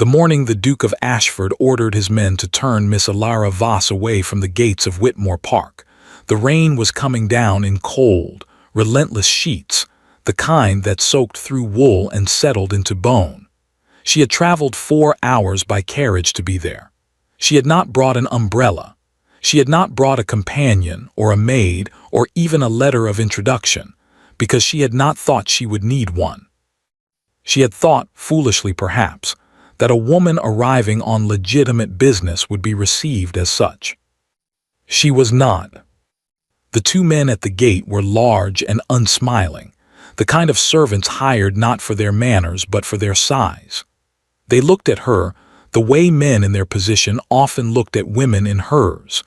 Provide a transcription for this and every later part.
The morning the Duke of Ashford ordered his men to turn Miss Elara Voss away from the gates of Whitmore Park, the rain was coming down in cold, relentless sheets, the kind that soaked through wool and settled into bone. She had traveled 4 hours by carriage to be there. She had not brought an umbrella. She had not brought a companion or a maid or even a letter of introduction, because she had not thought she would need one. She had thought, foolishly perhaps, that a woman arriving on legitimate business would be received as such. She was not. The 2 men at the gate were large and unsmiling, the kind of servants hired not for their manners but for their size. They looked at her the way men in their position often looked at women in hers,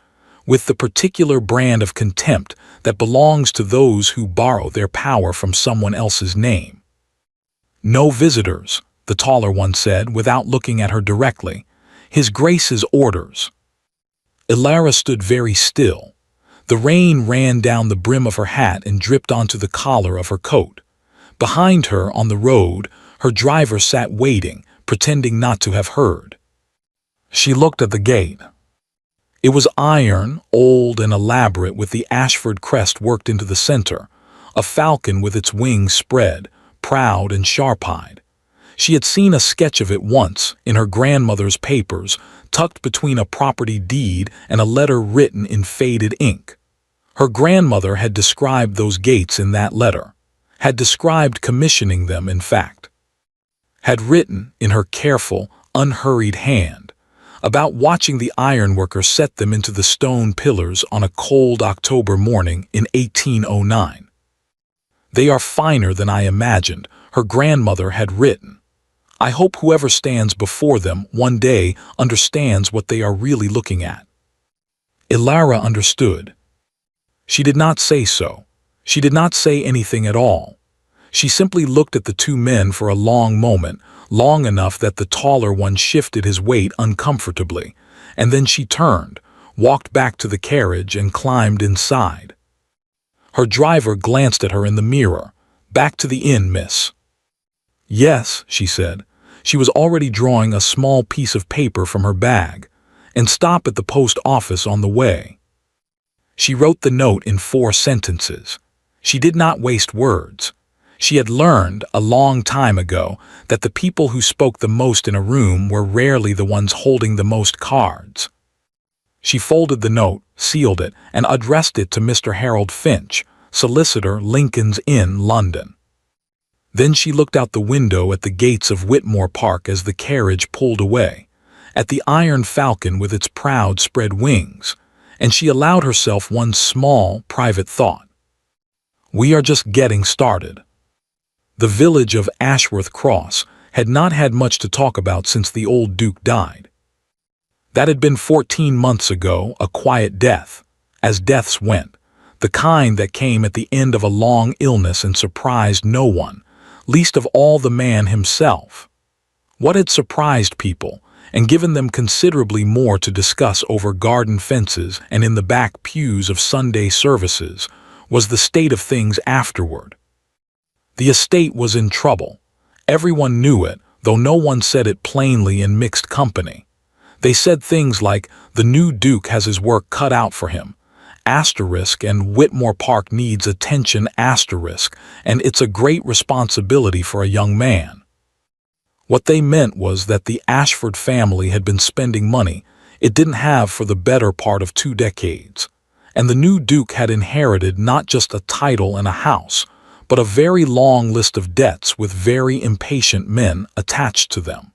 with the particular brand of contempt that belongs to those who borrow their power from someone else's name. "No visitors," the taller one said without looking at her directly. "His Grace's orders." Elara stood very still. The rain ran down the brim of her hat and dripped onto the collar of her coat. Behind her, on the road, her driver sat waiting, pretending not to have heard. She looked at the gate. It was iron, old and elaborate, with the Ashford crest worked into the center, a falcon with its wings spread, proud and sharp-eyed. She had seen a sketch of it once, in her grandmother's papers, tucked between a property deed and a letter written in faded ink. Her grandmother had described those gates in that letter, had described commissioning them, in fact, had written, in her careful, unhurried hand, about watching the ironworker set them into the stone pillars on a cold October morning in 1809. "They are finer than I imagined," her grandmother had written. "I hope whoever stands before them one day understands what they are really looking at." Elara understood. She did not say so. She did not say anything at all. She simply looked at the 2 men for a long moment, long enough that the taller one shifted his weight uncomfortably, and then she turned, walked back to the carriage and climbed inside. Her driver glanced at her in the mirror. "Back to the inn, miss." "Yes," she said. She was already drawing a small piece of paper from her bag. "And stop at the post office on the way." She wrote the note in 4 sentences. She did not waste words. She had learned, a long time ago, that the people who spoke the most in a room were rarely the ones holding the most cards. She folded the note, sealed it, and addressed it to Mr. Harold Finch, solicitor, Lincoln's Inn, London. Then she looked out the window at the gates of Whitmore Park as the carriage pulled away, at the iron falcon with its proud spread wings, and she allowed herself one small, private thought. We are just getting started. The village of Ashworth Cross had not had much to talk about since the old Duke died. That had been 14 months ago, a quiet death, as deaths went, the kind that came at the end of a long illness and surprised no one, least of all the man himself. What had surprised people, and given them considerably more to discuss over garden fences and in the back pews of Sunday services, was the state of things afterward. The estate was in trouble. Everyone knew it, though no one said it plainly in mixed company. They said things like, "The new Duke has his work cut out for him," and "Whitmore Park needs attention," and "it's a great responsibility for a young man." What they meant was that the Ashford family had been spending money it didn't have for the better part of 2 decades, and the new Duke had inherited not just a title and a house, but a very long list of debts with very impatient men attached to them.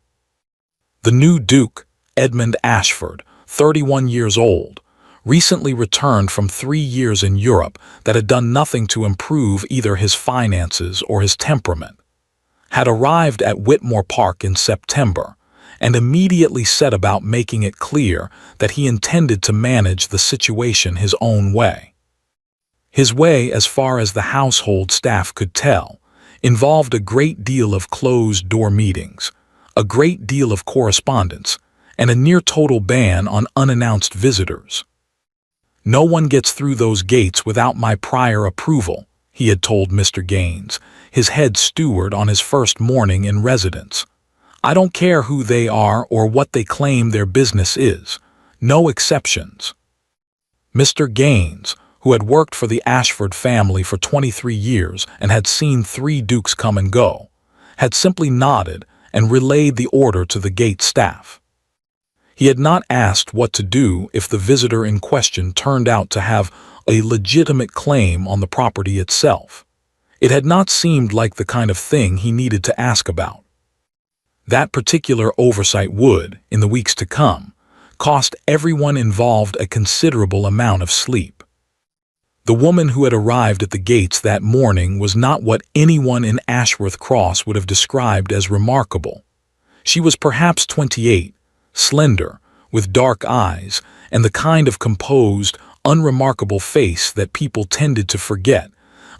The new Duke, Edmund Ashford, 31 years old, recently returned from 3 years in Europe that had done nothing to improve either his finances or his temperament, had arrived at Whitmore Park in September and immediately set about making it clear that he intended to manage the situation his own way. His way, as far as the household staff could tell, involved a great deal of closed-door meetings, a great deal of correspondence, and a near-total ban on unannounced visitors. "No one gets through those gates without my prior approval," he had told Mr. Gaines, his head steward on his first morning in residence. I don't care who they are or what they claim their business is. No exceptions. Mr. Gaines, who had worked for the Ashford family for 23 years and had seen 3 dukes come and go, had simply nodded and relayed the order to the gate staff. He had not asked what to do if the visitor in question turned out to have a legitimate claim on the property itself. It had not seemed like the kind of thing he needed to ask about. That particular oversight would, in the weeks to come, cost everyone involved a considerable amount of sleep. The woman who had arrived at the gates that morning was not what anyone in Ashworth Cross would have described as remarkable. She was perhaps 28, slender, with dark eyes, and the kind of composed, unremarkable face that people tended to forget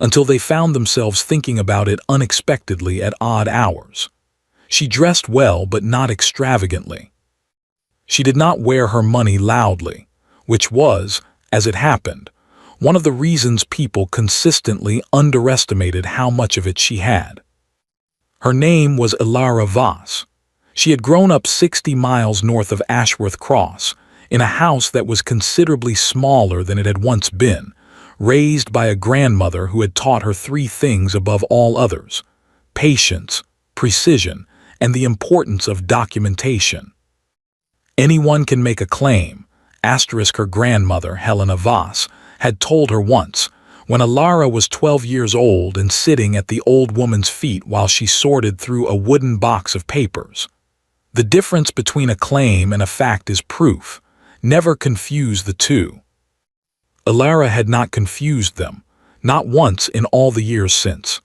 until they found themselves thinking about it unexpectedly at odd hours. She dressed well but not extravagantly. She did not wear her money loudly, which was, as it happened, one of the reasons people consistently underestimated how much of it she had. Her name was Elara Voss. She had grown up 60 miles north of Ashworth Cross, in a house that was considerably smaller than it had once been, raised by a grandmother who had taught her 3 things above all others: patience, precision, and the importance of documentation. Anyone can make a claim, her grandmother, Helena Voss, had told her once, when Elara was 12 years old and sitting at the old woman's feet while she sorted through a wooden box of papers. The difference between a claim and a fact is proof. Never confuse the two. Elara had not confused them, not once in all the years since.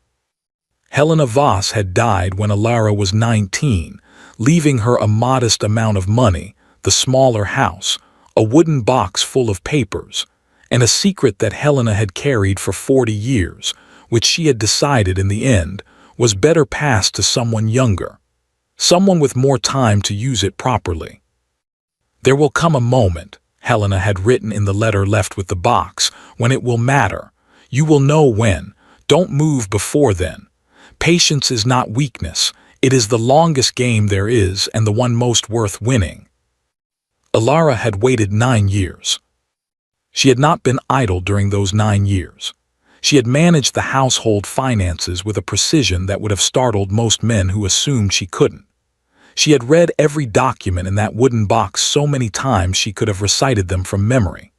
Helena Voss had died when Elara was 19, leaving her a modest amount of money, the smaller house, a wooden box full of papers, and a secret that Helena had carried for 40 years, which she had decided in the end was better passed to someone younger, someone with more time to use it properly. There will come a moment, Helena had written in the letter left with the box, when it will matter. You will know when. Don't move before then. Patience is not weakness. It is the longest game there is and the one most worth winning. Elara had waited 9 years. She had not been idle during those 9 years. She had managed the household finances with a precision that would have startled most men who assumed she couldn't. She had read every document in that wooden box so many times she could have recited them from memory.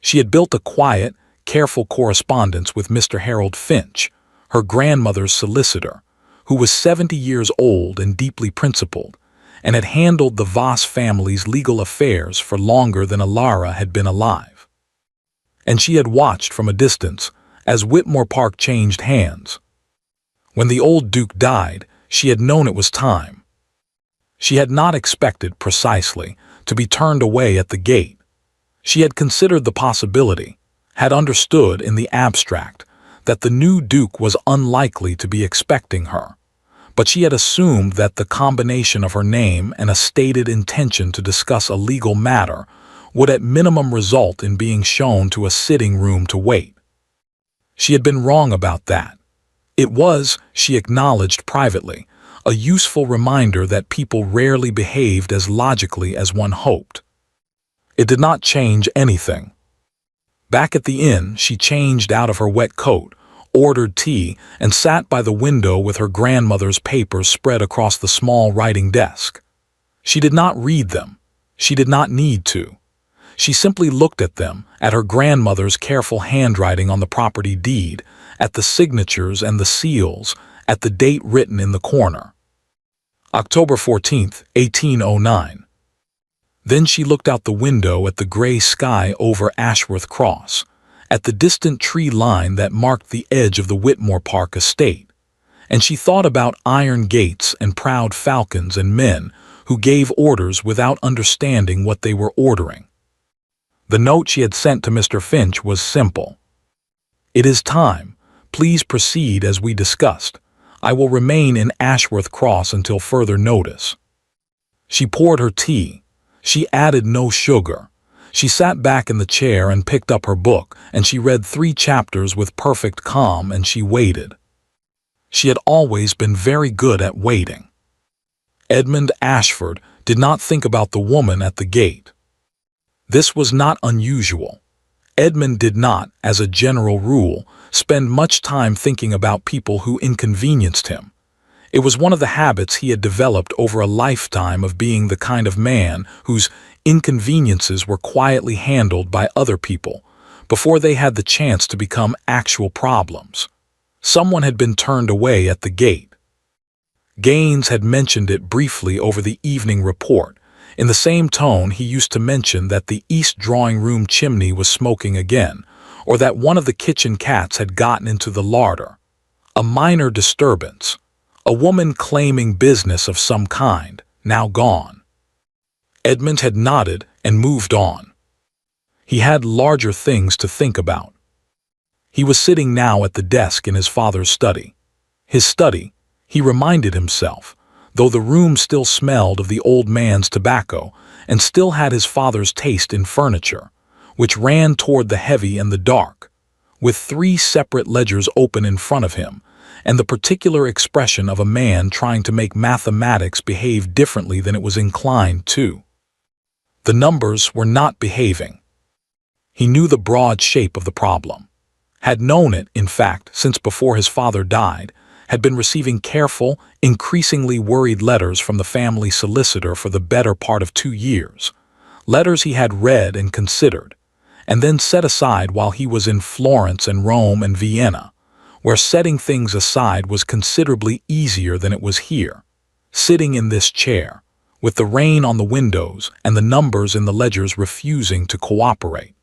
She had built a quiet, careful correspondence with Mr. Harold Finch, her grandmother's solicitor, who was 70 years old and deeply principled, and had handled the Voss family's legal affairs for longer than Elara had been alive. And she had watched from a distance as Whitmore Park changed hands. When the old Duke died, she had known it was time. She had not expected, precisely, to be turned away at the gate. She had considered the possibility, had understood in the abstract, that the new Duke was unlikely to be expecting her, but she had assumed that the combination of her name and a stated intention to discuss a legal matter would at minimum result in being shown to a sitting room to wait. She had been wrong about that. It was, she acknowledged privately, a useful reminder that people rarely behaved as logically as one hoped. It did not change anything. Back at the inn, she changed out of her wet coat, ordered tea, and sat by the window with her grandmother's papers spread across the small writing desk. She did not read them. She did not need to. She simply looked at them, at her grandmother's careful handwriting on the property deed, at the signatures and the seals, at the date written in the corner. October 14th, 1809. Then she looked out the window at the gray sky over Ashworth Cross, at the distant tree line that marked the edge of the Whitmore Park estate, and she thought about iron gates and proud falcons and men who gave orders without understanding what they were ordering. The note she had sent to Mr. Finch was simple. "It is time. Please proceed as we discussed. I will remain in Ashworth Cross until further notice." She poured her tea. She added no sugar. She sat back in the chair and picked up her book, and she read 3 chapters with perfect calm, and she waited. She had always been very good at waiting. Edmund Ashford did not think about the woman at the gate. This was not unusual. Edmund did not, as a general rule, spend much time thinking about people who inconvenienced him. It was one of the habits he had developed over a lifetime of being the kind of man whose inconveniences were quietly handled by other people before they had the chance to become actual problems. Someone had been turned away at the gate. Gaines had mentioned it briefly over the evening report. In the same tone he used to mention that the east drawing room chimney was smoking again, or that one of the kitchen cats had gotten into the larder. A minor disturbance. A woman claiming business of some kind, now gone. Edmund had nodded and moved on. He had larger things to think about. He was sitting now at the desk in his father's study. His study, he reminded himself, though the room still smelled of the old man's tobacco and still had his father's taste in furniture, which ran toward the heavy and the dark, with 3 separate ledgers open in front of him, and the particular expression of a man trying to make mathematics behave differently than it was inclined to. The numbers were not behaving. He knew the broad shape of the problem, had known it, in fact, since before his father died, had been receiving careful, increasingly worried letters from the family solicitor for the better part of 2 years, letters he had read and considered, and then set aside while he was in Florence and Rome and Vienna, where setting things aside was considerably easier than it was here, sitting in this chair, with the rain on the windows and the numbers in the ledgers refusing to cooperate.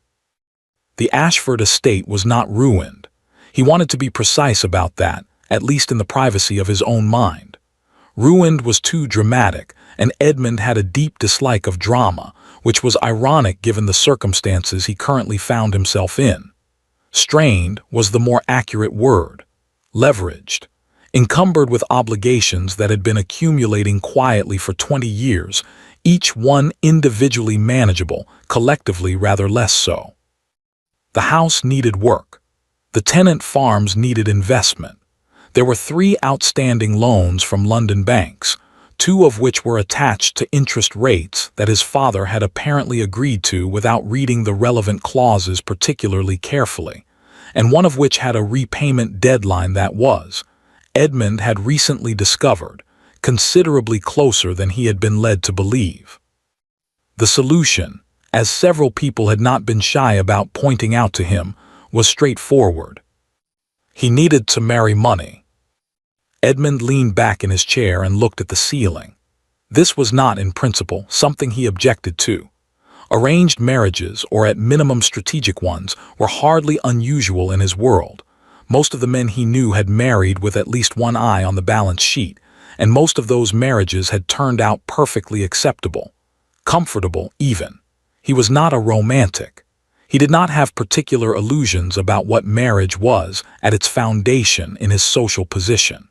The Ashford estate was not ruined. He wanted to be precise about that, at least in the privacy of his own mind. Ruined was too dramatic, and Edmund had a deep dislike of drama, which was ironic given the circumstances he currently found himself in. Strained was the more accurate word. Leveraged. Encumbered with obligations that had been accumulating quietly for 20 years, each one individually manageable, collectively rather less so. The house needed work. The tenant farms needed investment. There were 3 outstanding loans from London banks, 2 of which were attached to interest rates that his father had apparently agreed to without reading the relevant clauses particularly carefully, and one of which had a repayment deadline that was, Edmund had recently discovered, considerably closer than he had been led to believe. The solution, as several people had not been shy about pointing out to him, was straightforward. He needed to marry money. Edmund leaned back in his chair and looked at the ceiling. This was not, in principle, something he objected to. Arranged marriages, or at minimum strategic ones, were hardly unusual in his world. Most of the men he knew had married with at least one eye on the balance sheet, and most of those marriages had turned out perfectly acceptable, comfortable even. He was not a romantic. He did not have particular illusions about what marriage was at its foundation in his social position.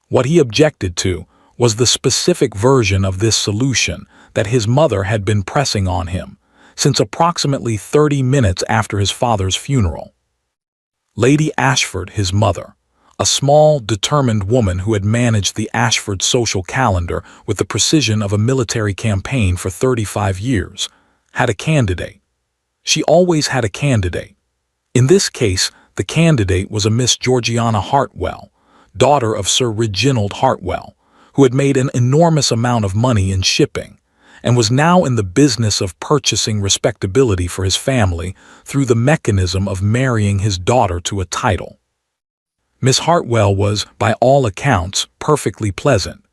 What he objected to was the specific version of this solution that his mother had been pressing on him since approximately 30 minutes after his father's funeral. Lady Ashford, his mother, a small, determined woman who had managed the Ashford social calendar with the precision of a military campaign for 35 years, had a candidate. She always had a candidate. In this case, the candidate was a Miss Georgiana Hartwell, daughter of Sir Reginald Hartwell, who had made an enormous amount of money in shipping, and was now in the business of purchasing respectability for his family through the mechanism of marrying his daughter to a title. Miss Hartwell was, by all accounts, perfectly pleasant.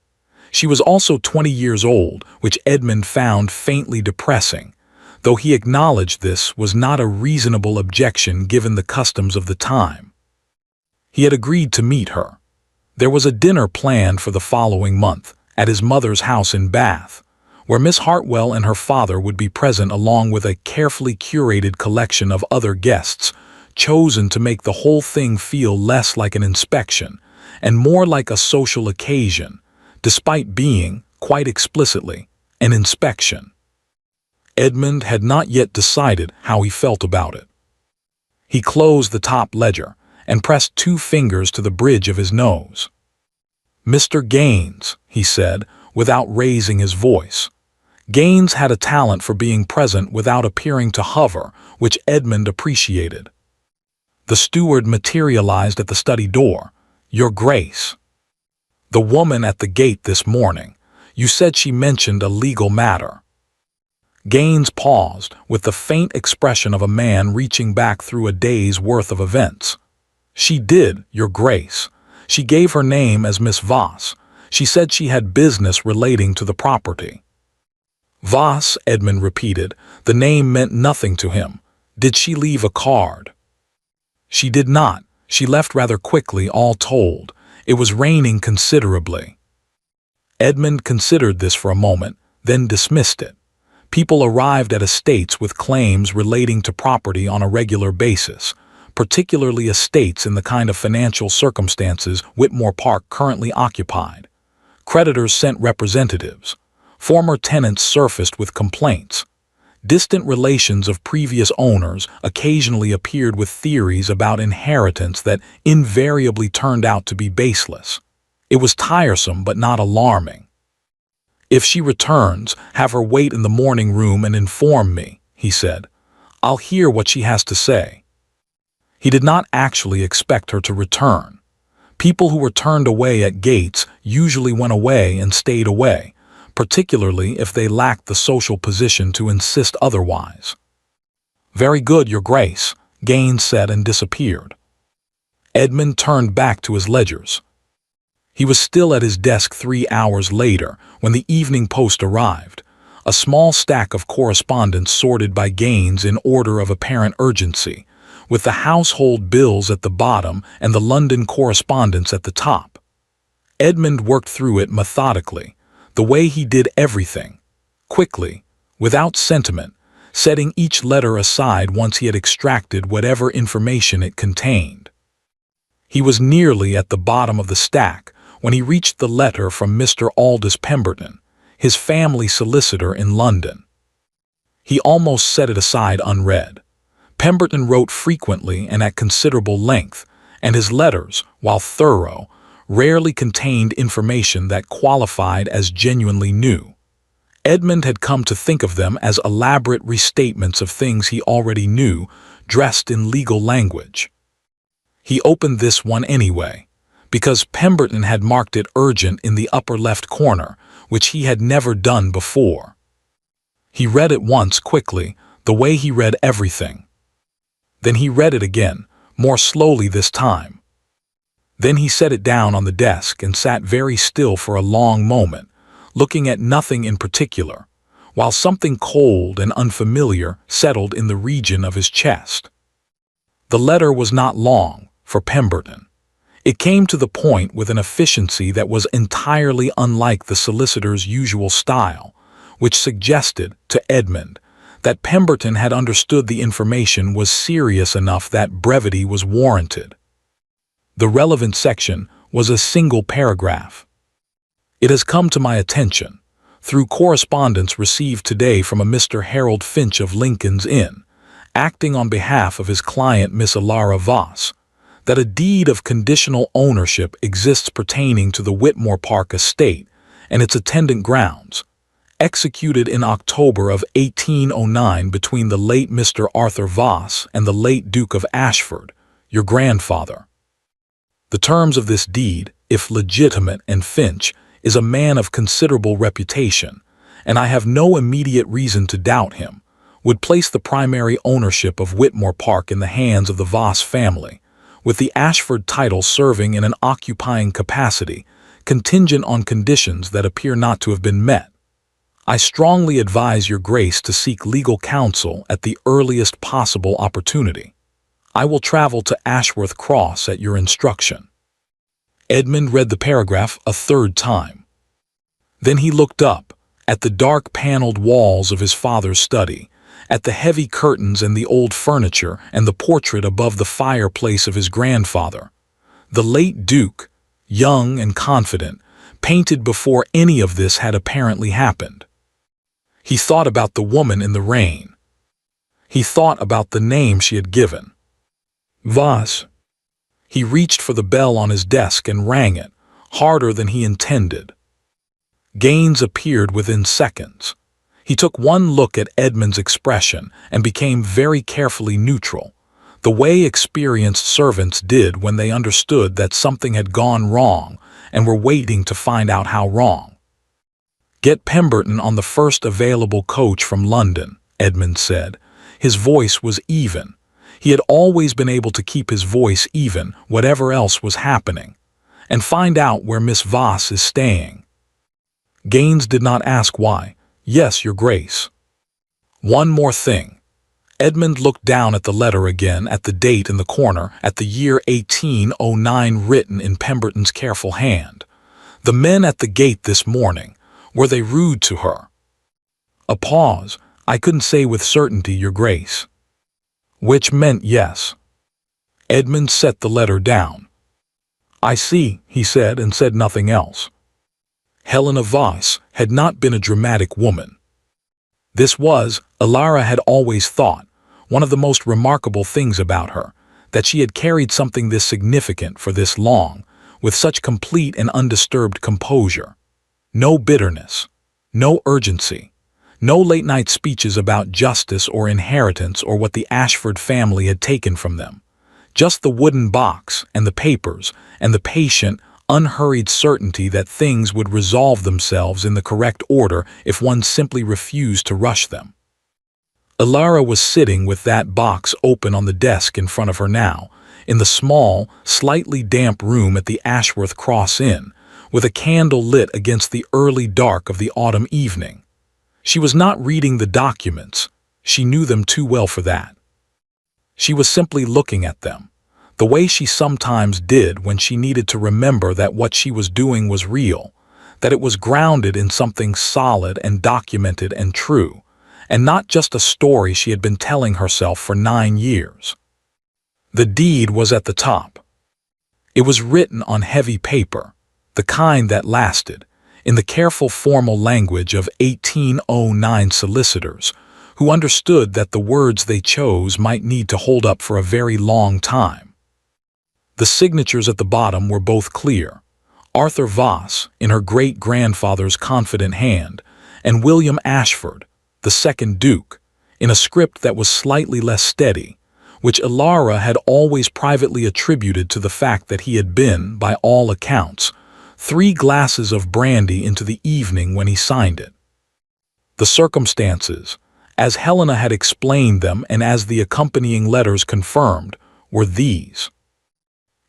She was also 20 years old, which Edmund found faintly depressing, though he acknowledged this was not a reasonable objection given the customs of the time. He had agreed to meet her. There was a dinner planned for the following month at his mother's house in Bath, where Miss Hartwell and her father would be present along with a carefully curated collection of other guests, chosen to make the whole thing feel less like an inspection and more like a social occasion, despite being, quite explicitly, an inspection. Edmund had not yet decided how he felt about it. He closed the top ledger and pressed 2 fingers to the bridge of his nose. "Mr. Gaines," he said, without raising his voice. Gaines had a talent for being present without appearing to hover, which Edmund appreciated. The steward materialized at the study door. "Your Grace." "The woman at the gate this morning. You said she mentioned a legal matter." Gaines paused, with the faint expression of a man reaching back through a day's worth of events. "She did, Your Grace. She gave her name as Miss Voss. She said she had business relating to the property." "Voss," Edmund repeated. The name meant nothing to him. "Did she leave a card?" "She did not. She left rather quickly, all told. It was raining considerably." Edmund considered this for a moment, then dismissed it. People arrived at estates with claims relating to property on a regular basis, particularly estates in the kind of financial circumstances Whitmore Park currently occupied. Creditors sent representatives. Former tenants surfaced with complaints. Distant relations of previous owners occasionally appeared with theories about inheritance that invariably turned out to be baseless. It was tiresome but not alarming. "If she returns, have her wait in the morning room and inform me," he said. "I'll hear what she has to say." He did not actually expect her to return. People who were turned away at gates usually went away and stayed away, particularly if they lacked the social position to insist otherwise. "Very good, Your Grace," Gaines said and disappeared. Edmund turned back to his ledgers. He was still at his desk 3 hours later when the Evening Post arrived, a small stack of correspondence sorted by Gaines in order of apparent urgency, with the household bills at the bottom and the London correspondence at the top. Edmund worked through it methodically, the way he did everything, quickly, without sentiment, setting each letter aside once he had extracted whatever information it contained. He was nearly at the bottom of the stack when he reached the letter from Mr. Aldous Pemberton, his family solicitor in London. He almost set it aside unread. Pemberton wrote frequently and at considerable length, and his letters, while thorough, rarely contained information that qualified as genuinely new. Edmund had come to think of them as elaborate restatements of things he already knew, dressed in legal language. He opened this one anyway, because Pemberton had marked it urgent in the upper left corner, which he had never done before. He read it once quickly, the way he read everything. Then he read it again, more slowly this time. Then he set it down on the desk and sat very still for a long moment, looking at nothing in particular, while something cold and unfamiliar settled in the region of his chest. The letter was not long for Pemberton. It came to the point with an efficiency that was entirely unlike the solicitor's usual style, which suggested to Edmund that Pemberton had understood the information was serious enough that brevity was warranted. The relevant section was a single paragraph. "It has come to my attention, through correspondence received today from a Mr. Harold Finch of Lincoln's Inn, acting on behalf of his client Miss Alara Voss, that a deed of conditional ownership exists pertaining to the Whitmore Park estate and its attendant grounds, executed in October of 1809 between the late Mr. Arthur Voss and the late Duke of Ashford, your grandfather. The terms of this deed, if legitimate, and Finch is a man of considerable reputation, and I have no immediate reason to doubt him, would place the primary ownership of Whitmore Park in the hands of the Voss family, with the Ashford title serving in an occupying capacity, contingent on conditions that appear not to have been met. I strongly advise your Grace to seek legal counsel at the earliest possible opportunity. I will travel to Ashworth Cross at your instruction." Edmund read the paragraph a third time. Then he looked up, at the dark paneled walls of his father's study, at the heavy curtains and the old furniture and the portrait above the fireplace of his grandfather. The late Duke, young and confident, painted before any of this had apparently happened. He thought about the woman in the rain. He thought about the name she had given. Voss. He reached for the bell on his desk and rang it, harder than he intended. Gaines appeared within seconds. He took one look at Edmund's expression and became very carefully neutral, the way experienced servants did when they understood that something had gone wrong and were waiting to find out how wrong. "Get Pemberton on the first available coach from London," Edmund said. His voice was even. He had always been able to keep his voice even, whatever else was happening. "And find out where Miss Voss is staying." Gaines did not ask why. "Yes, Your Grace." "One more thing." Edmund looked down at the letter again, at the date in the corner, at the year 1809 written in Pemberton's careful hand. "The men at the gate this morning, were they rude to her?" A pause. "I couldn't say with certainty, Your Grace." Which meant yes. Edmund set the letter down. "I see," he said, and said nothing else. Helena Voss had not been a dramatic woman. This was, Alara had always thought, one of the most remarkable things about her, that she had carried something this significant for this long, with such complete and undisturbed composure. No bitterness, no urgency, no late-night speeches about justice or inheritance or what the Ashford family had taken from them. Just the wooden box and the papers and the patient, unhurried certainty that things would resolve themselves in the correct order if one simply refused to rush them. Alara was sitting with that box open on the desk in front of her now, in the small, slightly damp room at the Ashworth Cross Inn, with a candle lit against the early dark of the autumn evening. She was not reading the documents. She knew them too well for that. She was simply looking at them, the way she sometimes did when she needed to remember that what she was doing was real, that it was grounded in something solid and documented and true, and not just a story she had been telling herself for 9 years. The deed was at the top. It was written on heavy paper, the kind that lasted, in the careful formal language of 1809 solicitors, who understood that the words they chose might need to hold up for a very long time. The signatures at the bottom were both clear: Arthur Voss, in her great-grandfather's confident hand, and William Ashford, the second Duke, in a script that was slightly less steady, which Alara had always privately attributed to the fact that he had been, by all accounts, 3 glasses of brandy into the evening when he signed it. The circumstances, as Helena had explained them and as the accompanying letters confirmed, were these.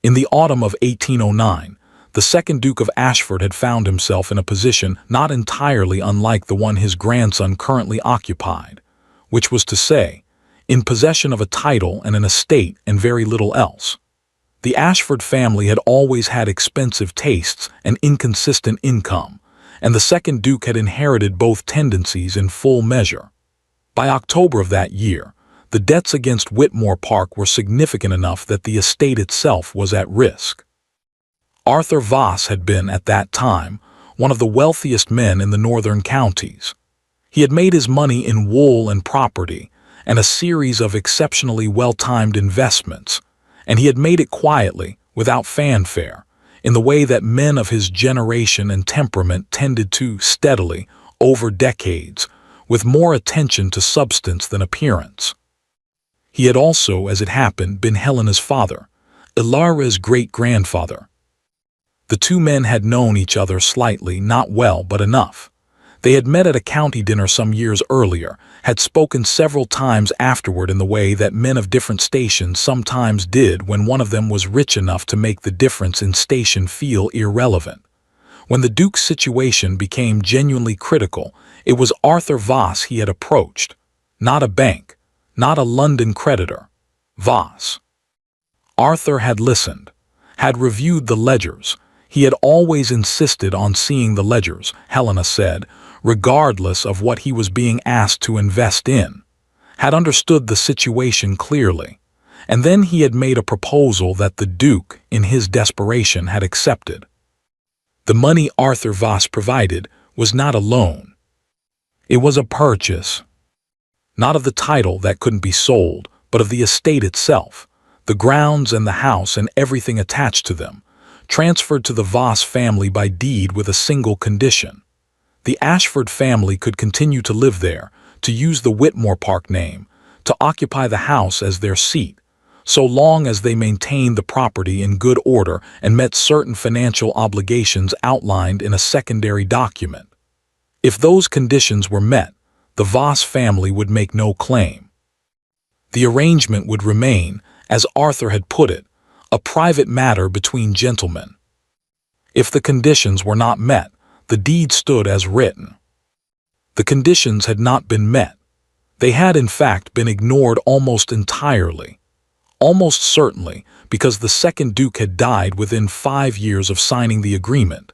In the autumn of 1809, the second Duke of Ashford had found himself in a position not entirely unlike the one his grandson currently occupied, which was to say, in possession of a title and an estate and very little else. The Ashford family had always had expensive tastes and inconsistent income, and the second Duke had inherited both tendencies in full measure. By October of that year, the debts against Whitmore Park were significant enough that the estate itself was at risk. Arthur Voss had been, at that time, one of the wealthiest men in the northern counties. He had made his money in wool and property and a series of exceptionally well-timed investments, and he had made it quietly, without fanfare, in the way that men of his generation and temperament tended to steadily, over decades, with more attention to substance than appearance. He had also, as it happened, been Helena's father, Alara's great-grandfather. The two men had known each other slightly, not well, but enough. They had met at a county dinner some years earlier, had spoken several times afterward in the way that men of different stations sometimes did when one of them was rich enough to make the difference in station feel irrelevant. When the Duke's situation became genuinely critical, it was Arthur Voss he had approached. Not a bank, not a London creditor. Voss. Arthur had listened, had reviewed the ledgers. He had always insisted on seeing the ledgers, Helena said, regardless of what he was being asked to invest in, had understood the situation clearly, and then he had made a proposal that the Duke, in his desperation, had accepted. The money Arthur Voss provided was not a loan. It was a purchase, not of the title that couldn't be sold, but of the estate itself, the grounds and the house and everything attached to them, transferred to the Voss family by deed with a single condition: The Ashford family could continue to live there, to use the Whitmore Park name, to occupy the house as their seat, so long as they maintained the property in good order and met certain financial obligations outlined in a secondary document. If those conditions were met, the Voss family would make no claim. The arrangement would remain, as Arthur had put it, a private matter between gentlemen. If the conditions were not met, the deed stood as written. The conditions had not been met. They had in fact been ignored almost entirely. Almost certainly because the second Duke had died within 5 years of signing the agreement,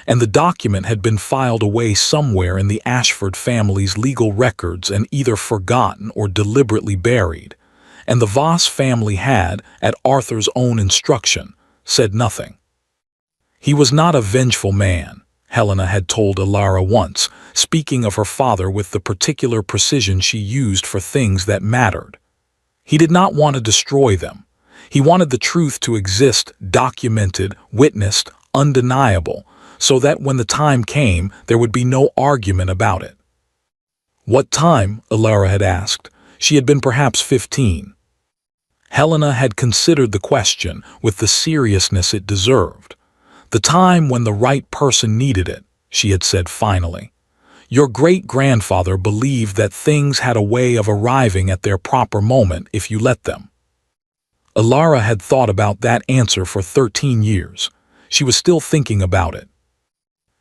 and the document had been filed away somewhere in the Ashford family's legal records and either forgotten or deliberately buried, and the Voss family had, at Arthur's own instruction, said nothing. He was not a vengeful man, Helena had told Alara once, speaking of her father with the particular precision she used for things that mattered. He did not want to destroy them. He wanted the truth to exist, documented, witnessed, undeniable, so that when the time came, there would be no argument about it. What time? Alara had asked. She had been perhaps 15. Helena had considered the question with the seriousness it deserved. The time when the right person needed it, she had said finally. Your great-grandfather believed that things had a way of arriving at their proper moment if you let them. Alara had thought about that answer for 13 years. She was still thinking about it.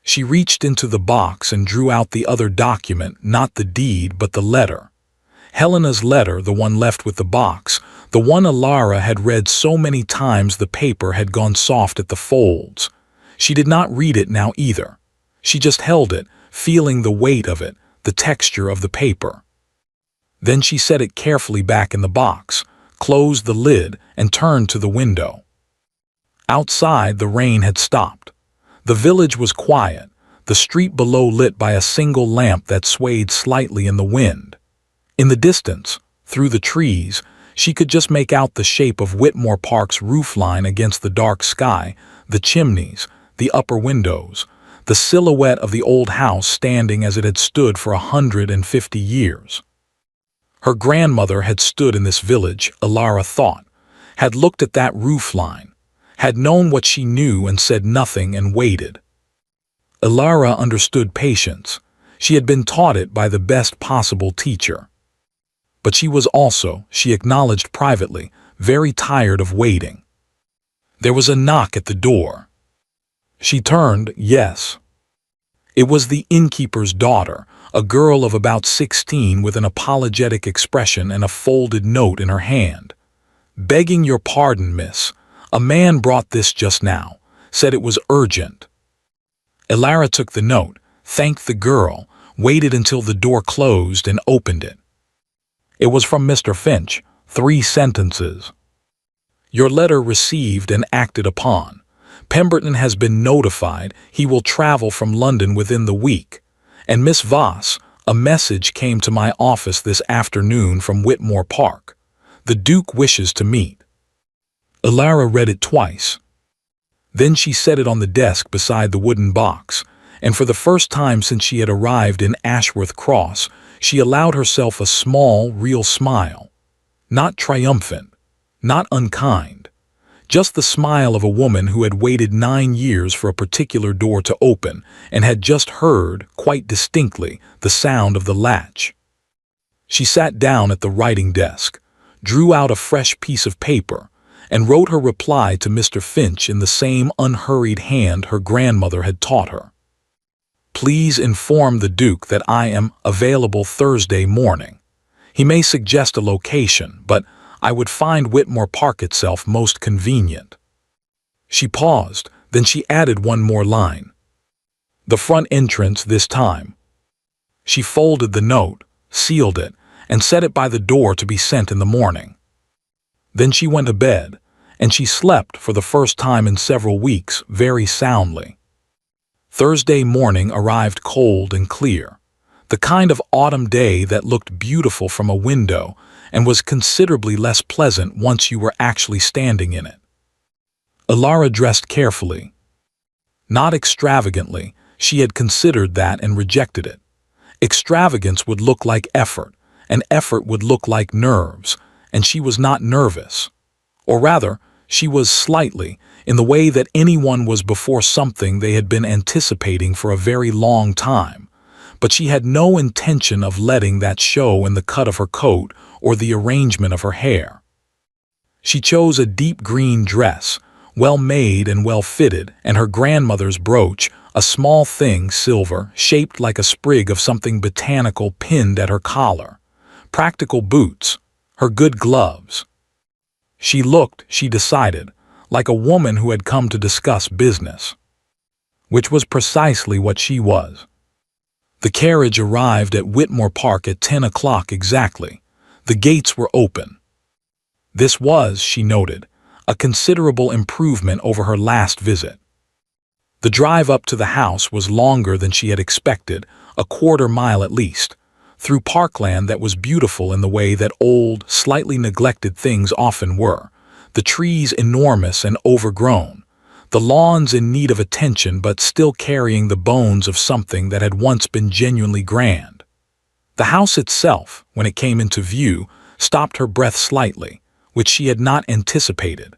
She reached into the box and drew out the other document, not the deed but the letter. Helena's letter, the one left with the box, the one Alara had read so many times the paper had gone soft at the folds. She did not read it now either. She just held it, feeling the weight of it, the texture of the paper. Then she set it carefully back in the box, closed the lid, and turned to the window. Outside, the rain had stopped. The village was quiet, the street below lit by a single lamp that swayed slightly in the wind. In the distance, through the trees, she could just make out the shape of Whitmore Park's roofline against the dark sky, the chimneys, the upper windows, the silhouette of the old house standing as it had stood for 150 years. Her grandmother had stood in this village, Alara thought, had looked at that roofline, had known what she knew and said nothing and waited. Alara understood patience. She had been taught it by the best possible teacher. But she was also, she acknowledged privately, very tired of waiting. There was a knock at the door. She turned, yes. It was the innkeeper's daughter, a girl of about 16 with an apologetic expression and a folded note in her hand. Begging your pardon, miss. A man brought this just now, said it was urgent. Alara took the note, thanked the girl, waited until the door closed and opened it. It was from Mr. Finch, 3 sentences. Your letter received and acted upon. Pemberton has been notified he will travel from London within the week. And Miss Voss, a message came to my office this afternoon from Whitmore Park. The Duke wishes to meet. Alara read it twice. Then she set it on the desk beside the wooden box, and for the first time since she had arrived in Ashworth Cross, she allowed herself a small, real smile. Not triumphant, not unkind. Just the smile of a woman who had waited 9 years for a particular door to open and had just heard, quite distinctly, the sound of the latch. She sat down at the writing desk, drew out a fresh piece of paper, and wrote her reply to Mr. Finch in the same unhurried hand her grandmother had taught her. Please inform the Duke that I am available Thursday morning. He may suggest a location, but I would find Whitmore Park itself most convenient. She paused, then she added one more line. The front entrance this time. She folded the note, sealed it, and set it by the door to be sent in the morning. Then she went to bed, and she slept for the first time in several weeks very soundly. Thursday morning arrived cold and clear, the kind of autumn day that looked beautiful from a window and was considerably less pleasant once you were actually standing in it. Alara dressed carefully. Not extravagantly, She had considered that and rejected it. Extravagance would look like effort, and effort would look like nerves, and she was not nervous. Or rather, she was slightly, in the way that anyone was before something they had been anticipating for a very long time, but she had no intention of letting that show in the cut of her coat or the arrangement of her hair. She chose a deep green dress, well made and well fitted, and her grandmother's brooch, a small thing, silver, shaped like a sprig of something botanical, pinned at her collar. Practical boots, her good gloves. She looked, she decided, like a woman who had come to discuss business. Which was precisely what she was. The carriage arrived at Whitmore Park at 10 o'clock exactly. The gates were open. This was, she noted, a considerable improvement over her last visit. The drive up to the house was longer than she had expected, a quarter-mile at least, through parkland that was beautiful in the way that old, slightly neglected things often were, the trees enormous and overgrown, the lawns in need of attention but still carrying the bones of something that had once been genuinely grand. The house itself, when it came into view, stopped her breath slightly, which she had not anticipated.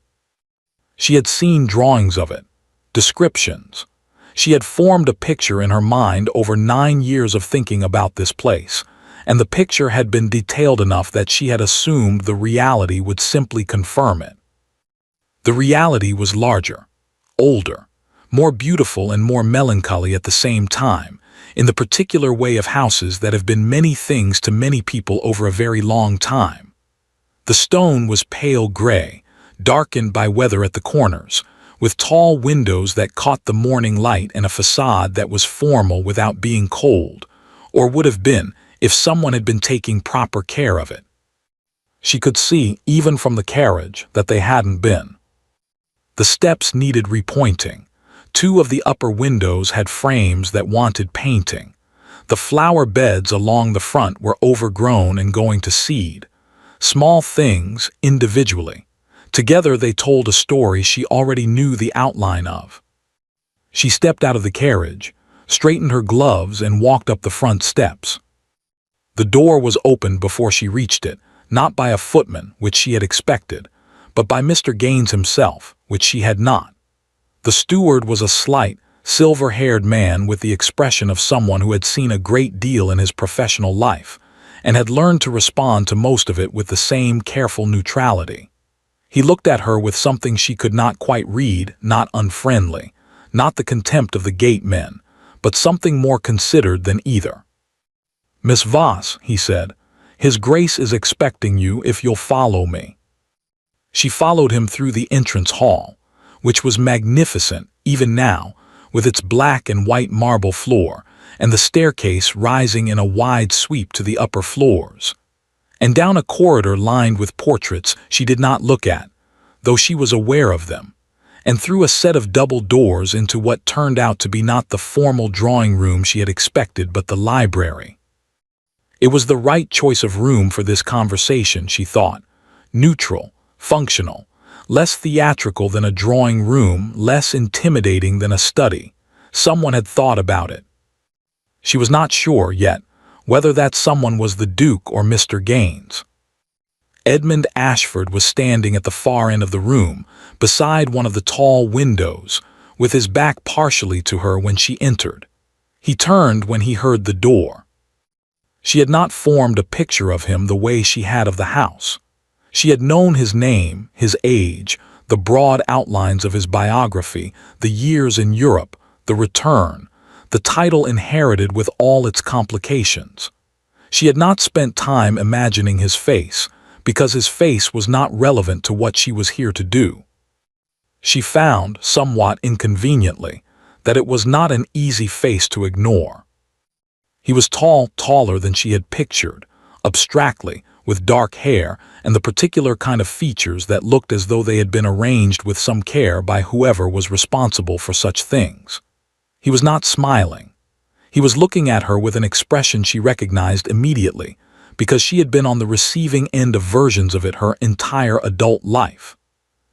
She had seen drawings of it, descriptions. She had formed a picture in her mind over 9 years of thinking about this place, and the picture had been detailed enough that she had assumed the reality would simply confirm it. The reality was larger, older, more beautiful and more melancholy at the same time, in the particular way of houses that have been many things to many people over a very long time. The stone was pale gray, darkened by weather at the corners, with tall windows that caught the morning light and a facade that was formal without being cold, or would have been if someone had been taking proper care of it. She could see, even from the carriage, that they hadn't been. The steps needed repointing. 2 of the upper windows had frames that wanted painting. The flower beds along the front were overgrown and going to seed. Small things, individually. Together they told a story she already knew the outline of. She stepped out of the carriage, straightened her gloves and walked up the front steps. The door was opened before she reached it, not by a footman, which she had expected, but by Mr. Gaines himself, which she had not. The steward was a slight, silver-haired man with the expression of someone who had seen a great deal in his professional life, and had learned to respond to most of it with the same careful neutrality. He looked at her with something she could not quite read, not unfriendly, not the contempt of the gate men, but something more considered than either. "Miss Voss," he said, "His Grace is expecting you if you'll follow me." She followed him through the entrance hall, which was magnificent even now, with its black and white marble floor, and the staircase rising in a wide sweep to the upper floors, and down a corridor lined with portraits she did not look at, though she was aware of them, and through a set of double doors into what turned out to be not the formal drawing room she had expected but the library. It was the right choice of room for this conversation, she thought, neutral, functional, less theatrical than a drawing room, less intimidating than a study. Someone had thought about it. She was not sure, yet, whether that someone was the Duke or Mr. Gaines. Edmund Ashford was standing at the far end of the room, beside one of the tall windows, with his back partially to her when she entered. He turned when he heard the door. She had not formed a picture of him the way she had of the house. She had known his name, his age, the broad outlines of his biography, the years in Europe, the return, the title inherited with all its complications. She had not spent time imagining his face, because his face was not relevant to what she was here to do. She found, somewhat inconveniently, that it was not an easy face to ignore. He was tall, taller than she had pictured, abstractly, with dark hair and the particular kind of features that looked as though they had been arranged with some care by whoever was responsible for such things. He was not smiling. He was looking at her with an expression she recognized immediately, because she had been on the receiving end of versions of it her entire adult life.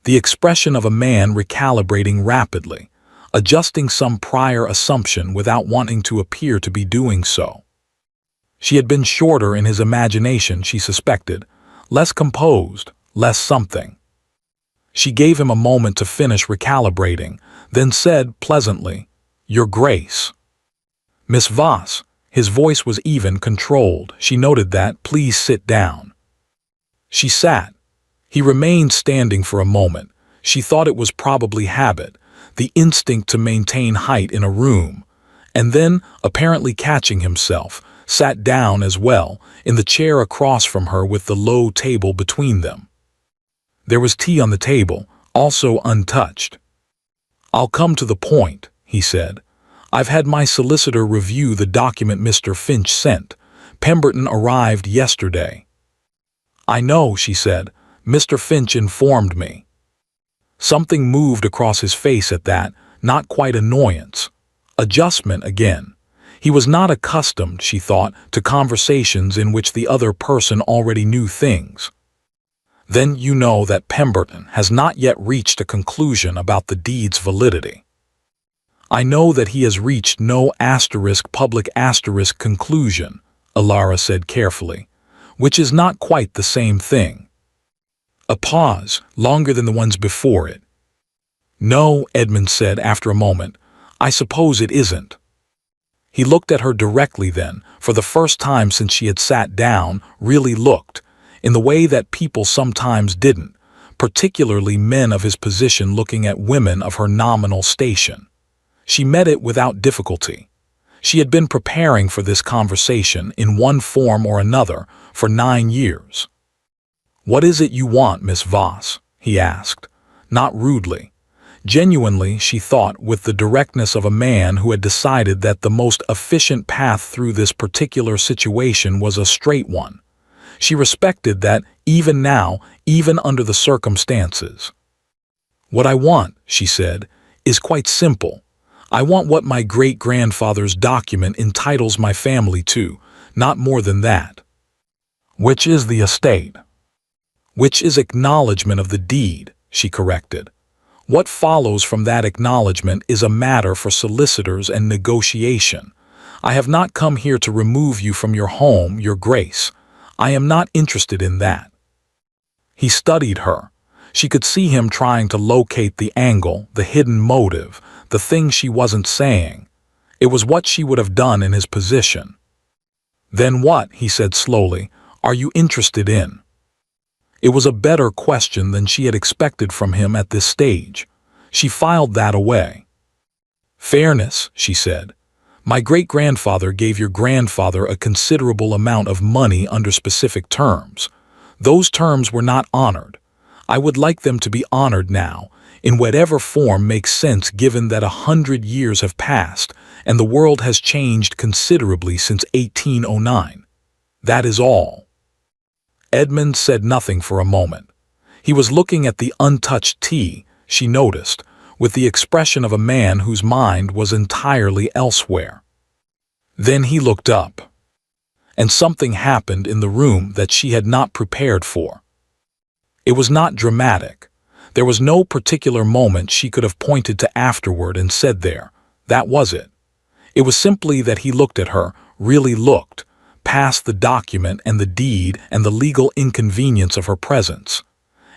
The expression of a man recalibrating rapidly, adjusting some prior assumption without wanting to appear to be doing so. She had been shorter in his imagination, she suspected, less composed, less something. She gave him a moment to finish recalibrating, then said pleasantly, "Your Grace." "Miss Voss," his voice was even, controlled. She noted that. "Please sit down." She sat. He remained standing for a moment. She thought it was probably habit, the instinct to maintain height in a room, and then, apparently catching himself, sat down as well, in the chair across from her with the low table between them. There was tea on the table, also untouched. "I'll come to the point," he said. "I've had my solicitor review the document Mr. Finch sent. Pemberton arrived yesterday." "I know," she said. "Mr. Finch informed me." Something moved across his face at that, not quite annoyance. Adjustment again. He was not accustomed, she thought, to conversations in which the other person already knew things. "Then you know that Pemberton has not yet reached a conclusion about the deed's validity." "I know that he has reached no public conclusion," Alara said carefully, "which is not quite the same thing." A pause, longer than the ones before it. "No," Edmund said after a moment, "I suppose it isn't." He looked at her directly then, for the first time since she had sat down, really looked, in the way that people sometimes didn't, particularly men of his position looking at women of her nominal station. She met it without difficulty. She had been preparing for this conversation in one form or another for 9 years. "What is it you want, Miss Voss?" he asked, not rudely. Genuinely, she thought, with the directness of a man who had decided that the most efficient path through this particular situation was a straight one. She respected that even now, even under the circumstances. "What I want," she said, "is quite simple. I want what my great-grandfather's document entitles my family to, not more than that." "Which is the estate?" "Which is acknowledgement of the deed," she corrected. "What follows from that acknowledgement is a matter for solicitors and negotiation. I have not come here to remove you from your home, Your Grace. I am not interested in that." He studied her. She could see him trying to locate the angle, the hidden motive, the thing she wasn't saying. It was what she would have done in his position. "Then what," he said slowly, "are you interested in?" It was a better question than she had expected from him at this stage. She filed that away. "Fairness," she said. "My great-grandfather gave your grandfather a considerable amount of money under specific terms. Those terms were not honored. I would like them to be honored now, in whatever form makes sense given that 100 years have passed and the world has changed considerably since 1809. That is all." Edmund said nothing for a moment. He was looking at the untouched tea, she noticed, with the expression of a man whose mind was entirely elsewhere. Then he looked up. And something happened in the room that she had not prepared for. It was not dramatic. There was no particular moment she could have pointed to afterward and said there, "That was it." It was simply that he looked at her, really looked, past the document and the deed and the legal inconvenience of her presence.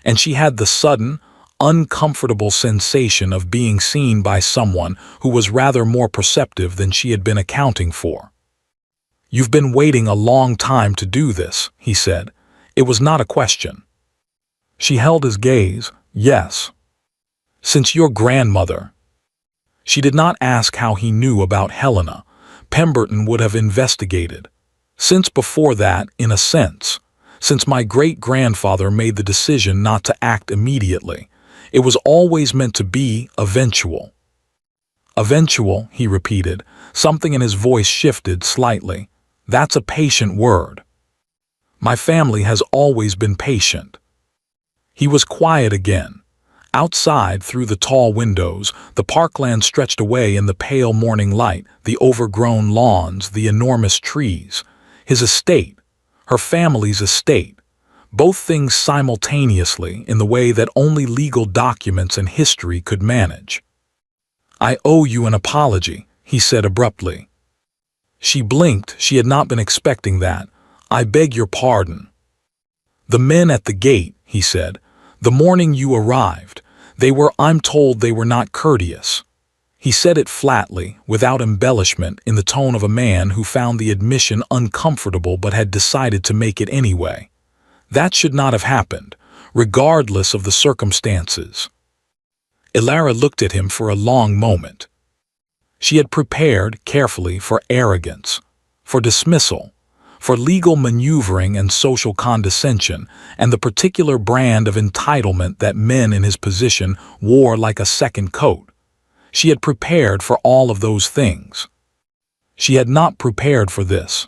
And she had the sudden, uncomfortable sensation of being seen by someone who was rather more perceptive than she had been accounting for. "You've been waiting a long time to do this," he said. It was not a question. She held his gaze. "Yes. Since your grandmother." She did not ask how he knew about Helena. Pemberton would have investigated. "Since before that, in a sense. Since my great-grandfather made the decision not to act immediately. It was always meant to be eventual." "Eventual," he repeated. Something in his voice shifted slightly. "That's a patient word." "My family has always been patient." He was quiet again. Outside, through the tall windows, the parkland stretched away in the pale morning light, the overgrown lawns, the enormous trees. His estate, her family's estate, both things simultaneously in the way that only legal documents and history could manage. "I owe you an apology," he said abruptly. She blinked. She had not been expecting that. "I beg your pardon." "The men at the gate," he said, "the morning you arrived, I'm told they were not courteous." He said it flatly, without embellishment, in the tone of a man who found the admission uncomfortable but had decided to make it anyway. That should not have happened, regardless of the circumstances. Ilara looked at him for a long moment. She had prepared carefully for arrogance, for dismissal, for legal maneuvering and social condescension, and the particular brand of entitlement that men in his position wore like a second coat. She had prepared for all of those things. She had not prepared for this.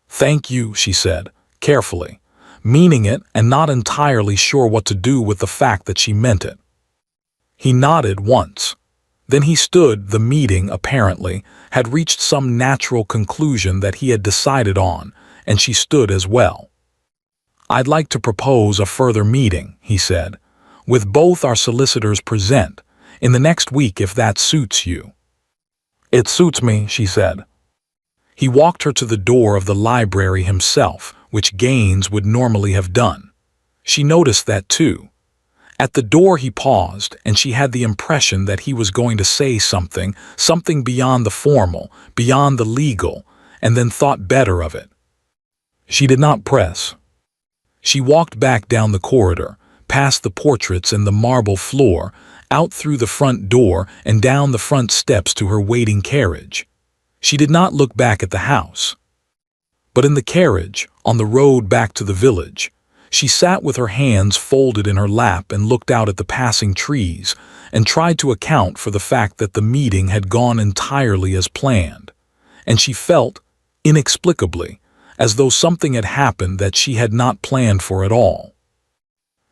"Thank you," she said, carefully, meaning it and not entirely sure what to do with the fact that she meant it. He nodded once. Then he stood. The meeting, apparently, had reached some natural conclusion that he had decided on, and she stood as well. "I'd like to propose a further meeting," he said, "with both our solicitors present, in the next week if that suits you." "It suits me," she said. He walked her to the door of the library himself, which Gaines would normally have done. She noticed that too. At the door he paused, and she had the impression that he was going to say something beyond the formal, beyond the legal, and then thought better of it. She did not press. She walked back down the corridor, past the portraits and the marble floor, out through the front door and down the front steps to her waiting carriage. She did not look back at the house. But in the carriage, on the road back to the village, she sat with her hands folded in her lap and looked out at the passing trees and tried to account for the fact that the meeting had gone entirely as planned. And she felt, inexplicably, as though something had happened that she had not planned for at all.